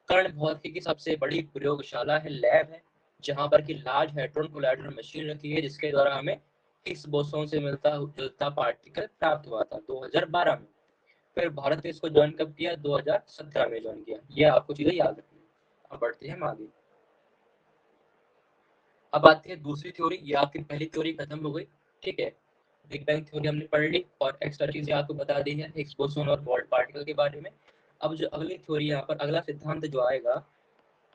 कण भौतिकी की सबसे बड़ी प्रयोगशाला है, लैब है, जहां पर की लार्ज हैड्रोन कोलाइडर मशीन रखी है, जिसके द्वारा हमें हिग्स बोसोन से मिलता जुलता पार्टिकल प्राप्त हुआ था 2012 में। फिर भारत ने इसको ज्वाइन कब किया? 2017 में ज्वाइन किया। ये आपको चीजें याद रखनी है। अब बढ़ते हैं हम आगे। अब आती है दूसरी थ्योरी, ये आपकी पहली थ्योरी खत्म हो गई। ठीक है, बिग बैंग थ्योरी हमने पढ़ ली और एक्स्ट्रा चीजें आपको बता दी है हिग्स बोसोन और बॉल्ट पार्टिकल के बारे में। अब जो अगली थ्योरी, यहाँ पर अगला सिद्धांत जो आएगा,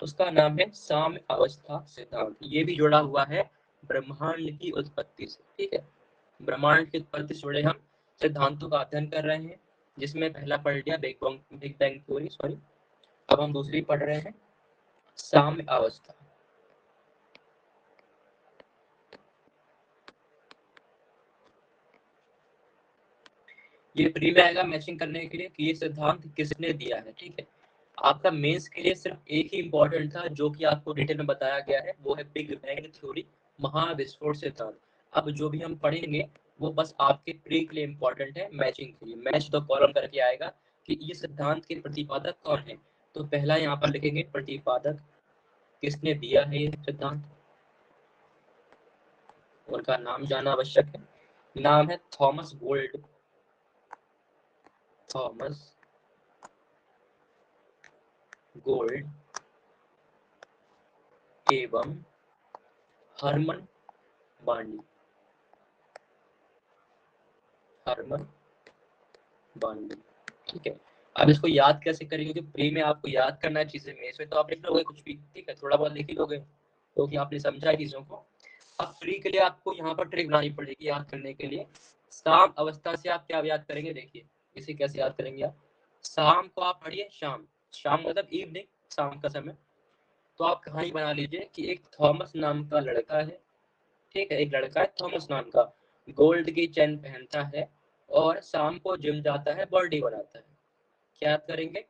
उसका नाम है साम्य अवस्था सिद्धांत। ये भी जुड़ा हुआ है ब्रह्मांड की उत्पत्ति से। ठीक है, ब्रह्मांड की उत्पत्ति से जुड़े हम सिद्धांतों का अध्ययन कर रहे हैं, जिसमें पहला पढ़ लिया बिग बैंग थ्योरी, सॉरी। अब हम दूसरी पढ़ रहे हैं, साम्य अवस्था। ये प्री में आएगा मैचिंग करने के लिए कि ये सिद्धांत किसने दिया है। ठीक है, आपका मेंस के लिए सिर्फ एक ही इंपॉर्टेंट था जो कि आपको डिटेल में बताया गया है, वो है बिग बैंग थ्योरी, महाविस्फोट सिद्धांत। अब जो भी हम पढ़ेंगे वो बस आपके प्री के लिए इंपॉर्टेंट है, मैचिंग के लिए। मैच द कॉलम करके आएगा कि ये सिद्धांत के प्रतिपादक कौन है। तो पहला यहाँ पर लिखेंगे प्रतिपादक, किसने दिया है ये सिद्धांत, उनका नाम जानना आवश्यक है। नाम है थॉमस गोल्ड, थॉमस गोल्ड एवं हरमन बांडी, हरमन बांडी। ठीक है, अब इसको याद कैसे करेंगे, क्योंकि प्री में आपको याद करना है चीजें, में इसमें तो आप लिख लोगे कुछ भी, ठीक है, थोड़ा बहुत लिख ही लोगे क्योंकि आपने समझा है चीजों को। अब प्री के लिए आपको यहाँ पर ट्रिक बनानी पड़ेगी याद करने के लिए। शाम अवस्था से आप क्या याद करेंगे, देखिए इसे कैसे याद करेंगे आप। शाम को आप पढ़िए, शाम, शाम मतलब इवनिंग, शाम का समय। तो आप कहानी बना लीजिए कि एक थॉमस नाम का लड़का है, ठीक है, एक लड़का है थॉमस नाम का, गोल्ड की चेन पहनता है और शाम को जिम जाता है, बॉडी बनाता है। क्या याद करेंगे,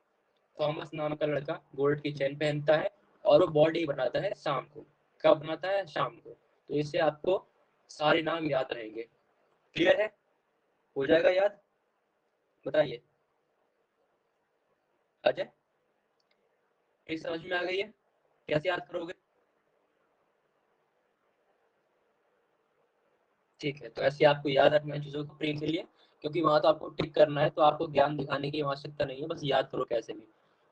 थॉमस नाम का लड़का गोल्ड की चेन पहनता है और वो बॉडी बनाता है शाम को। कब बनाता है, शाम को। तो इससे आपको सारे नाम याद रहेंगे। क्लियर है, हो जाएगा याद, बताइए अजय, एक समझ में आ गई है, कैसे याद करोगे। ठीक है, तो ऐसे आपको याद रखना है चीजों को प्रेम के लिए, क्योंकि वहां तो आपको टिक करना है, तो आपको ज्ञान दिखाने की आवश्यकता नहीं है, बस याद करो कैसे भी।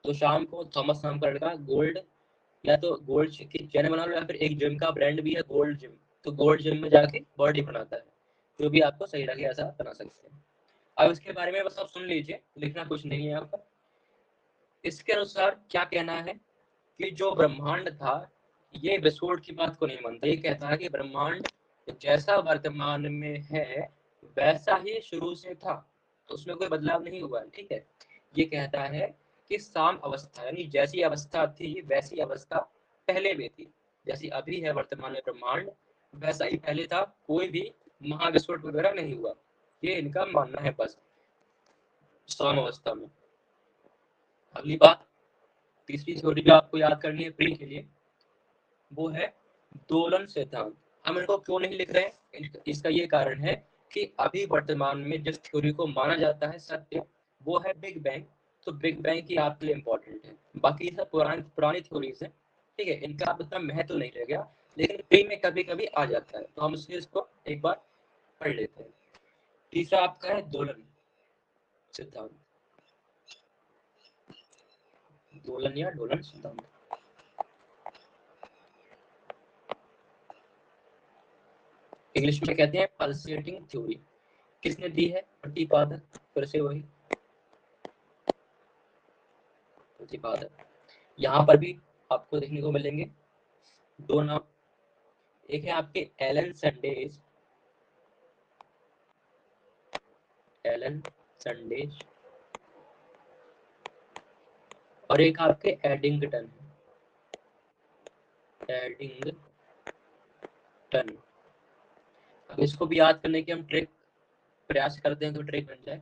तो शाम को थॉमस नाम का लड़का गोल्ड, या तो गोल्ड की चैन बना लो, या फिर एक जिम का ब्रांड भी है गोल्ड जिम, तो गोल्ड जिम में जाके बॉडी बनाता है। जो भी आपको सही लगे ऐसा बना सकते हैं। अब इसके बारे में बस आप सुन लीजिए, लिखना कुछ नहीं है आपका। इसके अनुसार क्या कहना है कि जो ब्रह्मांड था, ये विस्फोट की बात को नहीं मानता। ये कहता है कि ब्रह्मांड जैसा वर्तमान में है वैसा ही शुरू से था, तो उसमें कोई बदलाव नहीं हुआ है। ठीक है, ये कहता है कि साम अवस्था, यानी जैसी अवस्था थी वैसी अवस्था पहले भी थी, जैसी अभी है वर्तमान में ब्रह्मांड वैसा ही पहले था, कोई भी महाविस्फोट वगैरह नहीं हुआ। ये इनका मानना है बस साम अवस्था में। अगली बात, तीसरी थ्योरी जो आपको याद करनी है प्री के लिए, वो है दोलन सिद्धांत। हम इनको क्यों नहीं लिख रहे हैं, इसका ये कारण है कि अभी वर्तमान में जिस थ्योरी को माना जाता है सत्य, वो है बिग बैंग। तो बिग बैंग ही आपके लिए इंपॉर्टेंट है, बाकी सब पुरानी पुरानी थ्योरीज है। ठीक है, इनका आप उतना महत्व नहीं रह गया, लेकिन प्री में कभी कभी आ जाता है, तो हम इसको एक बार पढ़ लेते हैं। तीसरा आपका है दोलन सिद्धांत, दोलन या दोलन सिद्धांत, इंग्लिश में कहते हैं पल्सेटिंग थ्योरी। किसने दी है, प्रतिपादक, फिर से वही प्रतिपादक। यहाँ पर भी आपको देखने को मिलेंगे दो नाम, एक है आपके एलन संडेज, एलन संडेज, और एक आपके एडिंगटन, एडिंगटन। अब इसको भी याद करने की हम ट्रिक प्रयास करते हैं तो ट्रिक बन जाए।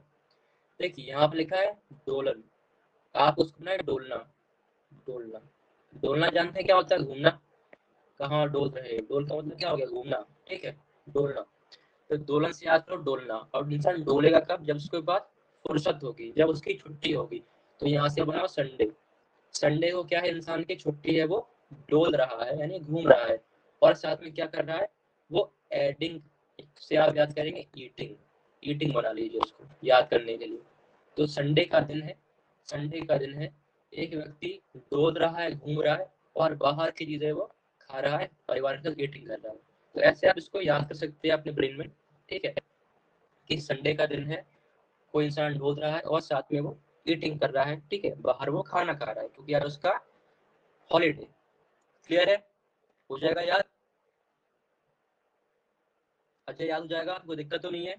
देखिए यहाँ पर लिखा है दोलन, आप उसको ना डोलना, डोलना, डोलना जानते हैं क्या होता है, घूमना, कहाँ डोल रहे, डोल का मतलब क्या हो गया, घूमना। ठीक है, डोलना, तो दोलन से याद करो डोलना। और इंसान डोलेगा कब, जब उसके बाद फुर्सत होगी, जब उसकी छुट्टी होगी। तो यहाँ से बना संडे, संडे को क्या है, इंसान की छुट्टी है, वो डोल रहा है यानी घूम रहा है, और साथ में क्या कर रहा है, वो एडिंग से आप याद करेंगे ईटिंग, ईटिंग बना लीजिए उसको याद करने के लिए। तो संडे का दिन है, संडे का दिन है, एक व्यक्ति डोल रहा है, घूम रहा है, और बाहर की चीजें वो खा रहा है, परिवार के साथ ईटिंग कर रहा है। तो ऐसे आप इसको याद कर सकते हैं अपने ब्रेन में। ठीक है, कि संडे का दिन है, कोई इंसान डोल रहा है और साथ में वो ईटिंग कर रहा है। ठीक है, बाहर वो खाना खा रहा है क्योंकि यार उसका हॉलीडे। क्लियर है, हो जाएगा याद, अच्छा याद हो जाएगा, कोई दिक्कत तो नहीं है।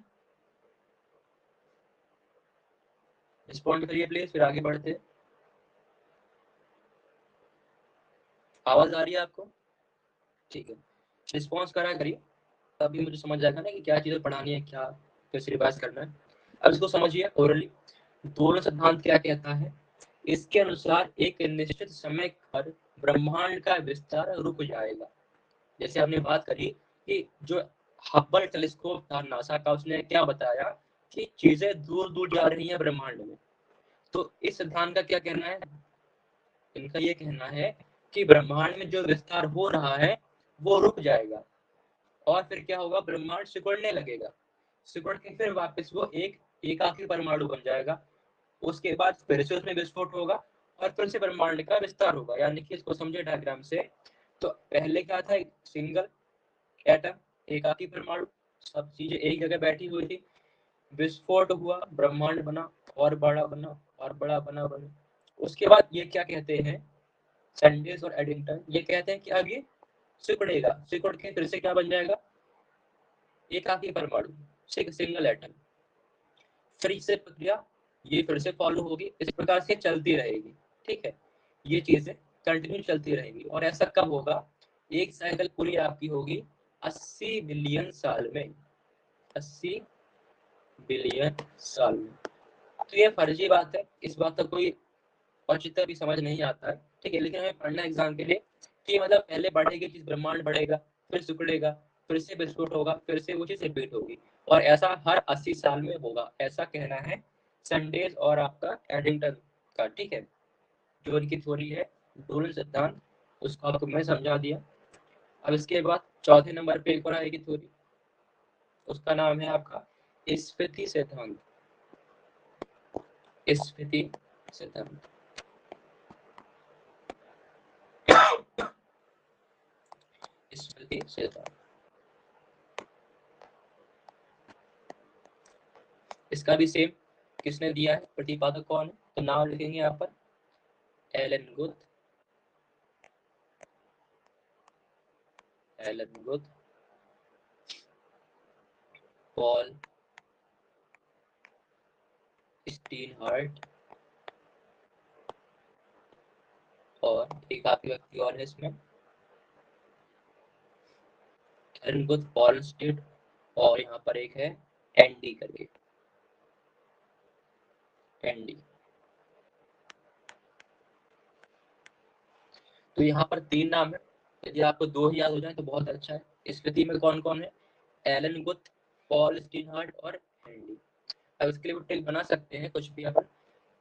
रिस्पॉन्ड करिए प्लीज, फिर आगे बढ़ते। आवाज आ रही है आपको, ठीक है, रिस्पॉन्स करा करिए, तभी मुझे समझ जाएगा ना कि क्या चीजें पढ़ानी है, क्या कैसे रिवाइज करना है। अब इसको समझिए ओरली। दोलन सिद्धांत क्या कहता है इसके अनुसार एक निश्चित समय पर ब्रह्मांड का विस्तार रुक जाएगा। जैसे हमने बात करी कि जो हब्बल टेलीस्कोप था नासा का, उसने क्या बताया कि चीजें दूर दूर जा रही हैं ब्रह्मांड में। तो इस सिद्धांत का क्या कहना है? इनका ये कहना है कि ब्रह्मांड में जो विस्तार हो रहा है वो रुक जाएगा और फिर क्या होगा, ब्रह्मांड सिकुड़ने लगेगा। सिकुड़ के फिर वापस वो एक एकाकी परमाणु बन जाएगा। उसके बाद फिर से उसमें विस्फोट होगा और फिर से ब्रह्मांड का विस्तार होगा। यानी कि इसको समझे डायग्राम से, तो पहले क्या था, सिंगल एटम, एकाकी परमाणु, सब चीजें एक जगह बैठी हुई थी। विस्फोट हुआ, ब्रह्मांड बना और बड़ा बना और बना। उसके बाद ये क्या कहते हैं, सैंडविच और एडिंगटन, ये कहते हैं कि अब ये सिकुड़ेगा, सिकुड़ के फिर से क्या बन जाएगा, एकाकी परमाणु, सिंगल एटम। फिर से प्रक्रिया ये फिर से फॉलो होगी, इस प्रकार से चलती रहेगी। ठीक है, ये चीजें कंटिन्यू चलती रहेंगी। और ऐसा कब होगा, एक साइकिल पूरी आपकी होगी 80 बिलियन साल में, 80 बिलियन साल में। तो ये फर्जी बात है, इस बात का कोई औचित्य भी समझ नहीं आता है। ठीक है, लेकिन हमें पढ़ना एग्जाम के लिए कि मतलब पहले बढ़ेगी चीज, ब्रह्मांड बढ़ेगा, फिर सिकुड़ेगा, फिर से विस्फोट होगा, फिर से वो चीज रिपीट होगी और ऐसा हर 80 साल में होगा, ऐसा कहना है सैंडविच और आपका एडिंगटन का। ठीक है, जो उनकी थ्योरी है डोलन सिद्धांत, उसको आपको मैं समझा दिया। अब इसके बाद चौथे नंबर पे एक और आएगी थ्योरी, उसका नाम है आपका स्फीति सिद्धांत। स्फीति सिद्धांत, स्फीति सिद्धांत, इसका भी सेम, किसने दिया है, प्रतिपादक कौन है, तो नाम लिखेंगे यहाँ पर Alan Guth, Alan Guth, Paul Steinhardt और एक आखिरी व्यक्ति और है इसमें, एलन गुथ, पॉल स्टीड और यहाँ पर एक है एंडी करके, एंडी। तो यहाँ पर 3 नाम है, यदि आपको 2 ही याद हो जाए तो बहुत अच्छा है। इस स्थिति में कौन कौन है, एलन गुथ, पॉल स्टीनहार्ट और एंडी। अब इसके लिए टेल बना सकते हैं कुछ भी अपन,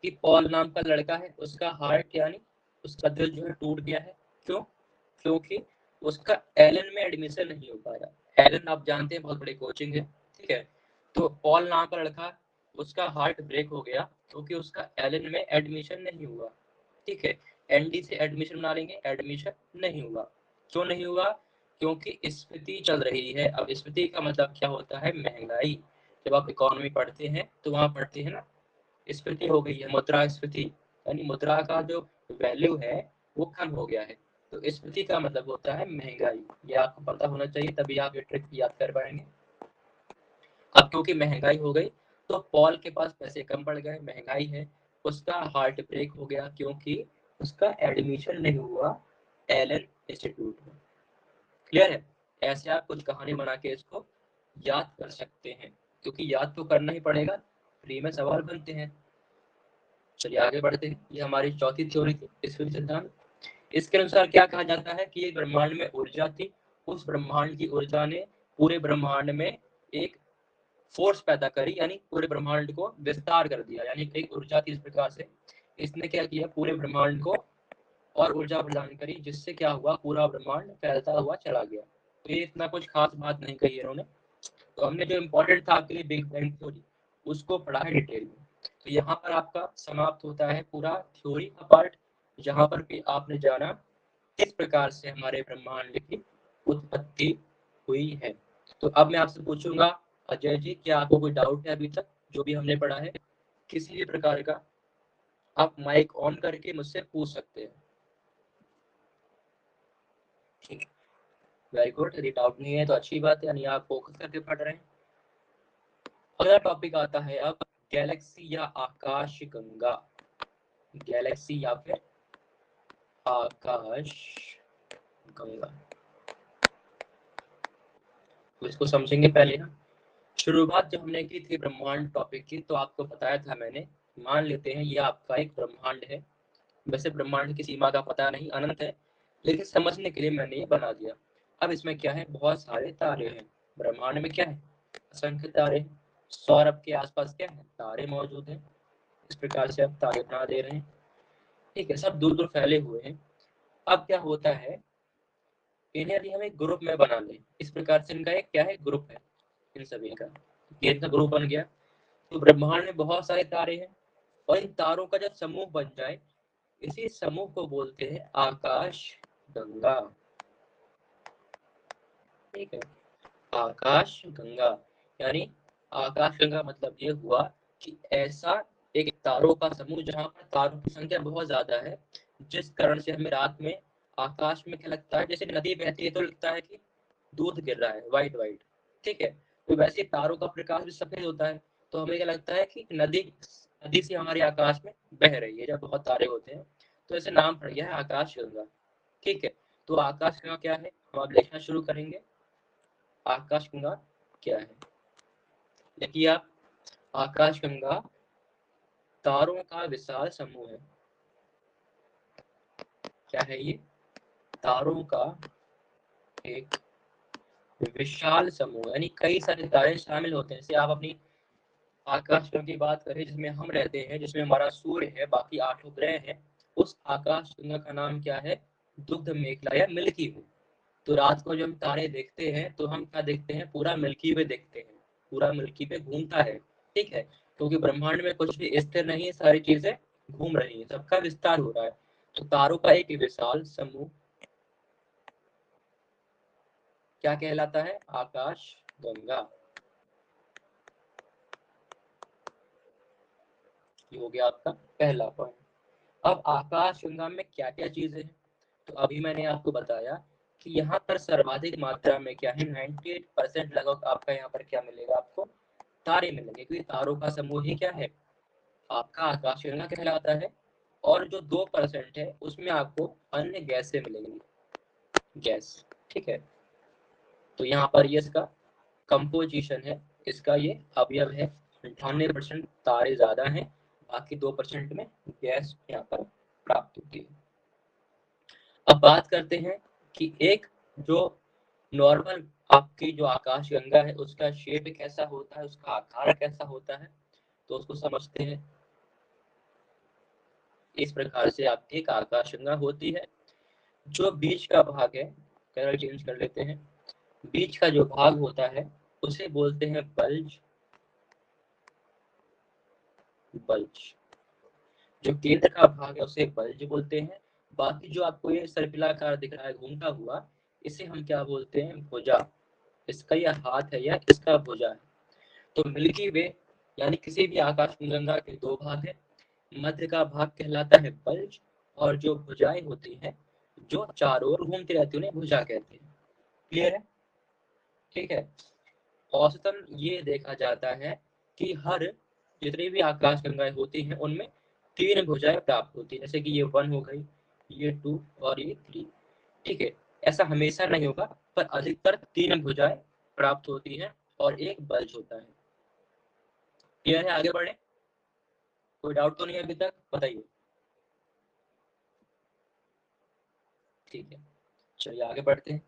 कि पॉल नाम का लड़का है, उसका हार्ट यानी उसका दिल जो है टूट गया है। क्यों? क्योंकि उसका एलन में एडमिशन नहीं हो पाया। एलन आप जानते हैं बहुत बड़ी कोचिंग है। ठीक है, तो पॉल नाम का लड़का, उसका हार्ट ब्रेक हो गया क्योंकि उसका एलन में एडमिशन नहीं हुआ। ठीक है, एनडी से एडमिशन बना लेंगे, एडमिशन नहीं हुआ। क्यों नहीं हुआ? क्योंकि स्फीति चल रही है। अब स्फीति का मतलब क्या होता है, महंगाई। जब आप इकोनॉमी पढ़ते हैं तो वहां पढ़ते हैं ना, स्फीति हो गई है, मुद्रा स्फीति, यानी मुद्रा का जो वैल्यू है वो कम हो गया है। तो स्फीति का मतलब होता है महंगाई। ये आपको पता होना चाहिए, तभी आप ये ट्रिक याद कर पाएंगे। अब क्योंकि महंगाई हो गई तो पॉल के पास पैसे कम पड़ गए, महंगाई है, उसका हार्ट ब्रेक हो गया क्योंकि उसका एडमिशन नहीं हुआ एलन इंस्टीट्यूट में। क्लियर है? ऐसे आप कुछ कहानी बना के इसको याद कर सकते हैं, क्योंकि याद तो करना ही पड़ेगा, फ्री में सवाल बनते हैं। चलिए आगे बढ़ते हैं। ये हमारी चौथी थ्योरी थी, स्फीति सिद्धांत। इसके अनुसार क्या कहा जाता है कि एक ब्रह्मांड में ऊर्जा थी, उस ब्रह्मांड की ऊर्जा ने पूरे ब्रह्मांड में एक फोर्स पैदा करी, यानी पूरे ब्रह्मांड को विस्तार कर दिया। यानी एक ऊर्जा थी, इस प्रकार से इसने क्या किया, पूरे ब्रह्मांड को और ऊर्जा प्रदान करी, जिससे क्या हुआ, पूरा ब्रह्मांड फैलता हुआ चला गया। तो ये इतना कुछ खास बात नहीं कही इन्होंने। तो हमने जो इम्पोर्टेंट था आपके लिए बिग बैंग थ्योरी, उसको पढ़ा है डिटेल में। तो यहाँ पर आपका समाप्त होता है पूरा थ्योरी का पार्ट, जहाँ पर भी आपने जाना किस प्रकार से हमारे ब्रह्मांड की उत्पत्ति हुई है। तो अब मैं आपसे पूछूंगा, अजय जी, क्या आपको कोई डाउट है अभी तक जो भी हमने पढ़ा है? किसी भी प्रकार का आप माइक ऑन करके मुझसे पूछ सकते हैं। ठीक, वेरी गुड। यदि डाउट नहीं है तो अच्छी बात है, यानी आप फोकस करके पढ़ रहे हैं। अगला टॉपिक आता है अब गैलेक्सी या आकाश गंगा, गैलेक्सी या फिर आकाश गंगा। तो इसको समझेंगे पहले ना। शुरुआत जब हमने की थी ब्रह्मांड टॉपिक की, तो आपको बताया था मैंने मान लेते हैं ये आपका एक ब्रह्मांड है। वैसे ब्रह्मांड की सीमा का पता नहीं, अनंत है, लेकिन समझने के लिए मैंने ये बना दिया। अब इसमें क्या है, बहुत सारे तारे हैं। ब्रह्मांड में क्या है, असंख्य तारे हैं। सौरभ के आसपास क्या है, तारे मौजूद हैं। इस प्रकार से अब तारे बना दे रहे हैं। ठीक है, सब दूर दूर फैले हुए हैं। अब क्या होता है, इन्हें यदि हम एक ग्रुप में बना लें, इस प्रकार से इनका एक क्या है, ग्रुप है इन सभी का, ये इनका ग्रुप बन गया। तो ब्रह्मांड में बहुत सारे तारे हैं, और इन तारों का जब समूह बन जाए, इसी समूह को बोलते हैं आकाश गंगा। ठीक है, आकाश गंगा, यानी आकाश गंगा मतलब ये हुआ कि ऐसा एक तारों का समूह जहाँ पर तारों की संख्या बहुत ज्यादा है, जिस कारण से हमें रात में आकाश में क्या लगता है, जैसे नदी बहती है तो लगता है कि दूध गिर रहा है, वाइट वाइट। ठीक है, तो वैसे तारों का प्रकाश भी सफेद होता है, तो हमें क्या लगता है कि नदी नदी से हमारे आकाश में बह रही है जब बहुत तारे होते हैं। तो ऐसे नाम पड़ गया है आकाश गंगा। ठीक है, तो आकाश गंगा क्या है, हम अब लिखना शुरू करेंगे। आकाश गंगा क्या है, देखिए आप, आकाश गंगा तारों का विशाल समूह है। क्या है ये, तारों का एक विशाल समूह, यानी कई सारे तारे शामिल होते हैं। जैसे आप अपनी आकाश गंगा की बात करें, जिसमें हम रहते हैं, जिसमें हमारा सूर्य है, बाकी 8 ग्रह हैं, उस आकाश गंगा का नाम क्या है, दुग्ध मेखला या मिल्की वे। तो रात को जब हम तारे देखते हैं तो हम क्या देखते हैं, पूरा मिल्की वे देखते हैं, पूरा मिल्की वे घूमता है। ठीक है, क्योंकि ब्रह्मांड में कुछ भी स्थिर नहीं है, सारी चीजें घूम रही है, सबका विस्तार हो रहा है। तो तारों का एक विशाल समूह क्या कहलाता है, आकाश गंगा। ये हो गया आपका पहला पॉइंट। अब आकाश गंगा में क्या क्या चीजें हैं, तो अभी मैंने आपको बताया कि यहाँ पर सर्वाधिक मात्रा में क्या है, 98% लगभग आपका यहाँ पर क्या मिलेगा, आपको तारे मिलेंगे, क्योंकि तारों का समूह ही क्या है, आपका आकाश गंगा कहलाता है। और जो 2% है उसमें आपको अन्य गैसें मिलेंगी, गैस। ठीक है, तो यहाँ पर ये इसका कंपोजिशन है, इसका ये अवयव है। 98% तारे ज्यादा हैं, बाकी 2% में गैस यहाँ पर प्राप्त होती है। अब बात करते हैं कि एक जो नॉर्मल आपकी जो आकाश गंगा है उसका शेप कैसा होता है, उसका आकार कैसा होता है, तो उसको समझते हैं। इस प्रकार से आपकी एक आकाश गंगा होती है। जो बीच का भाग है, कलर चेंज कर लेते हैं, बीच का जो भाग होता है उसे बोलते हैं बल्ज। बल्ज, जो केंद्र का भाग है उसे बल्ज बोलते हैं। बाकी जो आपको ये सर्पिलाकार दिख रहा है घूमता हुआ, इसे हम क्या बोलते हैं, भुजा। इसका यह हाथ है या इसका भुजा है। तो मिल्की वे यानी किसी भी आकाश गंगा के 2 भाग है, मध्य का भाग कहलाता है बल्ज, और जो भुजाएं होती हैं जो चारों ओर घूमती रहती है उन्हें भुजा कहते हैं। क्लियर है, ठीक है। औसतन ये देखा जाता है कि हर जितनी भी आकाश गंगाएं होती हैं उनमें 3 भुजाएं प्राप्त होती है, जैसे कि ये 1 हो गई, ये 2 और ये 3। ठीक है, ऐसा हमेशा नहीं होगा, पर अधिकतर 3 भुजाएं प्राप्त होती हैं और एक बल्ज होता है। क्लियर है, आगे बढ़े, कोई डाउट तो नहीं है अभी तक, बताइए। ठीक है, चलिए आगे बढ़ते हैं।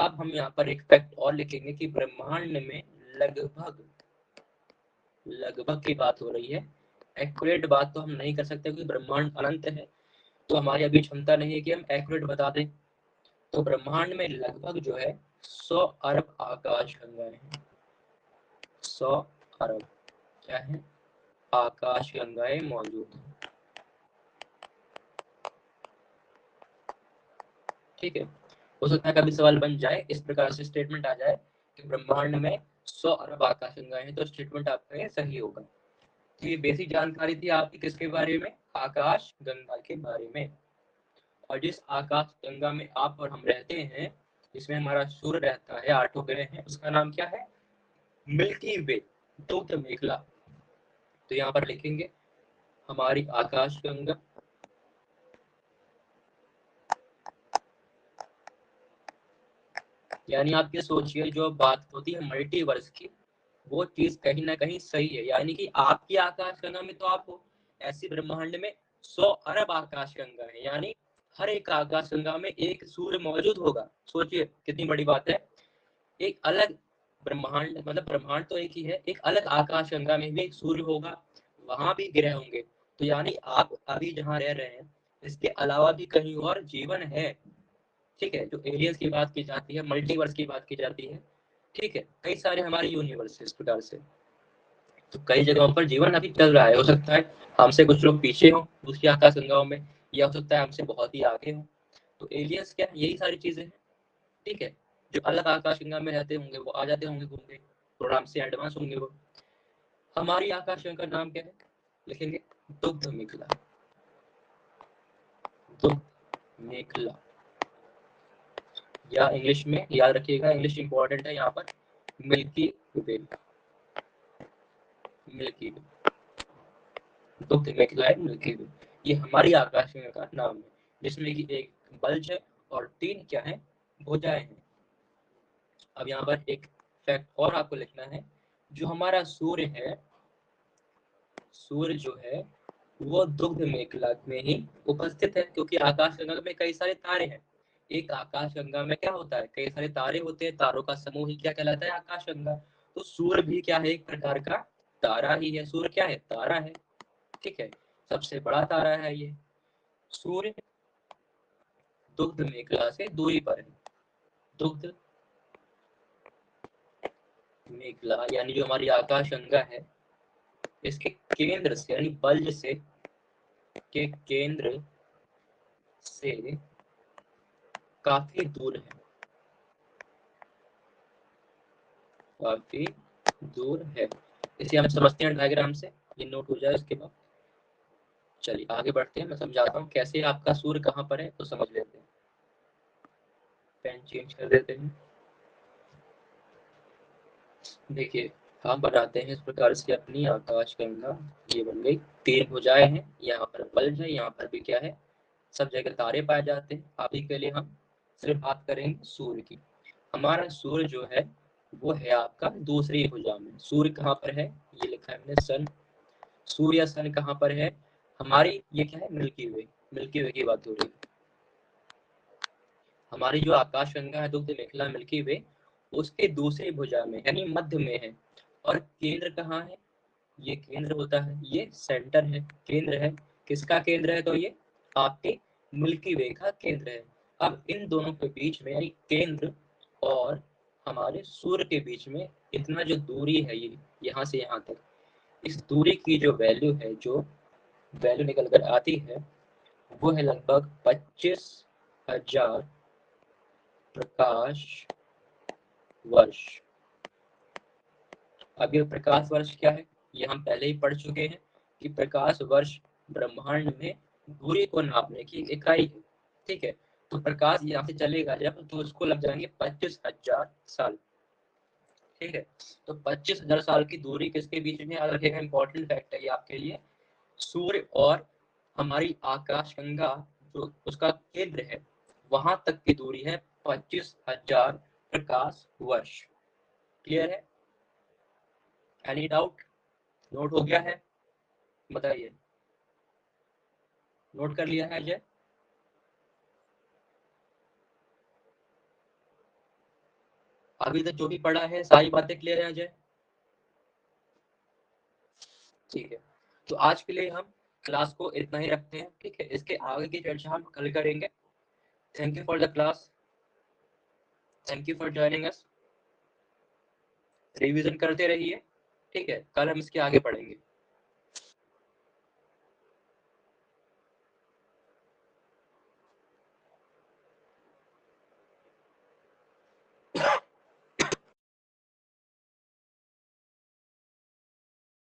अब हम यहाँ पर एक फैक्ट और लिखेंगे कि ब्रह्मांड में लगभग लगभग की बात हो रही है, एक्यूरेट बात तो हम नहीं कर सकते क्योंकि ब्रह्मांड अनंत है, तो हमारी अभी क्षमता नहीं है कि हम एक्यूरेट बता दें। तो ब्रह्मांड में लगभग जो है 100 अरब आकाश गंगाएं हैं। 100 अरब क्या है, आकाश गंगाएं मौजूद हैं। ठीक है, हो सकता है कभी सवाल बन जाए, इस प्रकार से स्टेटमेंट आ जाए कि ब्रह्मांड में 100 अरब आकाश गंगाएं हैं, तो स्टेटमेंट आपका ये सही होगा। तो ये बेसिक जानकारी थी आपकी किसके बारे में, आकाश गंगा के बारे में। और जिस आकाश गंगा में आप और हम रहते हैं, जिसमें हमारा सूर्य रहता है, 8 ग्रह हैं, उसका नाम क्या है, मिल्की वे, दुग्ध मेखला। तो यहाँ पर लिखेंगे हमारी आकाश गंगा यानी आप ये सोचिए, जो बात होती है मल्टीवर्स की, वो चीज कहीं ना कहीं सही है, यानी कि आपकी आकाश गंगा में तो आप हो, ऐसी ब्रह्मांड में 100 अरब आकाश गंगा है, यानी हर एक आकाश गंगा में एक सूर्य मौजूद होगा। सोचिए कितनी बड़ी बात है। एक अलग ब्रह्मांड, मतलब ब्रह्मांड तो एक ही है, एक अलग आकाश गंगा में भी एक सूर्य होगा, वहां भी ग्रह होंगे। तो यानी आप अभी जहाँ रह रहे हैं इसके अलावा भी कहीं और जीवन है। ठीक है, जो एलियंस की बात की जाती है, मल्टीवर्स की बात की जाती है। ठीक है, कई सारे हमारे यूनिवर्स इस प्रकार से, तो कई जगहों पर जीवन अभी चल रहा है। हो सकता है हमसे कुछ लोग पीछे हों दूसरी आकाश गंगाओं में, या हो सकता है हमसे बहुत ही आगे हों। तो एलियंस क्या है, यही सारी चीजें हैं। ठीक है, जो अलग आकाश गंगा में रहते होंगे वो आ जाते होंगे घूम के, थोड़ा हमसे एडवांस होंगे वो। हमारी आकाश गंगा का नाम क्या है, लिखेंगे दुग्ध मेखला। दुग्ध मेखला, या इंग्लिश में याद रखिएगा, इंग्लिश इंपॉर्टेंट है यहाँ पर, मिल्की वे। मिल्की वे, दुग्ध मेखला है मिल्की वे, ये हमारी आकाश गंगा का नाम है, जिसमें कि एक बल्ज है और 3 क्या है, भुजाएं हैं। अब यहाँ पर एक फैक्ट और आपको लिखना है, जो हमारा सूर्य है, सूर्य जो है वो दुग्ध मेखला में ही उपस्थित है, क्योंकि आकाश गंगा में कई सारे तारे हैं। एक आकाश गंगा में क्या होता है, कई सारे तारे होते हैं, तारों का समूह ही क्या कहलाता है, आकाश गंगा। तो सूर्य भी क्या है, एक प्रकार का तारा ही है। सूर्य क्या है, तारा है। ठीक है, सबसे बड़ा तारा है ये। सूर्य दुग्ध मेखला से दूरी पर है। दुग्ध मेखला यानी जो हमारी आकाश गंगा है, इसके केंद्र से यानी बल्ज से, के केंद्र से काफी दूर है, काफी दूर है। इसे हम समझते हैं डायग्राम से, ये नोट हो जाए उसके बाद। चलिए आगे बढ़ते हैं, मैं समझाता हूँ कैसे आपका सूर्य कहाँ पर है, तो समझ लेते हैं। पेन चेंज कर देते हैं। देखिए हम बनाते हैं इस प्रकार से अपनी आकाश गंगा, ये बन गई। 3 भुजाएं हैं, यहाँ पर बल्ब है, यहाँ पर भी क्या है, सब जगह तारे पाए जाते हैं। अभी के लिए हम सिर्फ बात करेंगे सूर्य की। हमारा सूर्य जो है वो है आपका दूसरी भुजा में। सूर्य कहाँ पर है, ये लिखा है मैंने सन। सूर्य सन कहाँ पर है, हमारी ये क्या है, मिल्की वे। मिल्की वे की बात हो रही है। हमारी जो आकाश गंगा है दुग्ध मेखला मिल्की वे, उसके दूसरी भुजा में यानी मध्य में है। और केंद्र कहाँ है, ये केंद्र होता है, ये सेंटर है, केंद्र है। किसका केंद्र है, तो ये आपके मिल्की वे का केंद्र है। अब इन दोनों के बीच में यानी केंद्र और हमारे सूर्य के बीच में इतना जो दूरी है, ये यहाँ से यहाँ तक, इस दूरी की जो वैल्यू है, जो वैल्यू निकल कर आती है, वो है लगभग 25,000 प्रकाश वर्ष। अब ये प्रकाश वर्ष क्या है, ये हम पहले ही पढ़ चुके हैं कि प्रकाश वर्ष ब्रह्मांड में दूरी को नापने की इकाई है। ठीक है, तो प्रकाश यहाँ से चलेगा जब, तो उसको लग जाएंगे 25,000 साल। ठीक है, तो 25,000 साल की दूरी किसके बीच में, याद रखिएगा, इंपॉर्टेंट फैक्ट है ये आपके लिए। सूर्य और हमारी आकाश गंगा जो उसका केंद्र है, वहां तक की दूरी है 25,000 प्रकाश वर्ष। क्लियर है, एनी डाउट, नोट हो गया है, बताइए, नोट कर लिया है अजय। अभी तक जो भी पढ़ा है सारी बातें क्लियर है अजय। ठीक है, तो आज के लिए हम क्लास को इतना ही रखते हैं। ठीक है, इसके आगे की चर्चा हम कल करेंगे। Thank you for the class, thank you for joining us. Revision करते रहिए। ठीक है, कल हम इसके आगे पढ़ेंगे।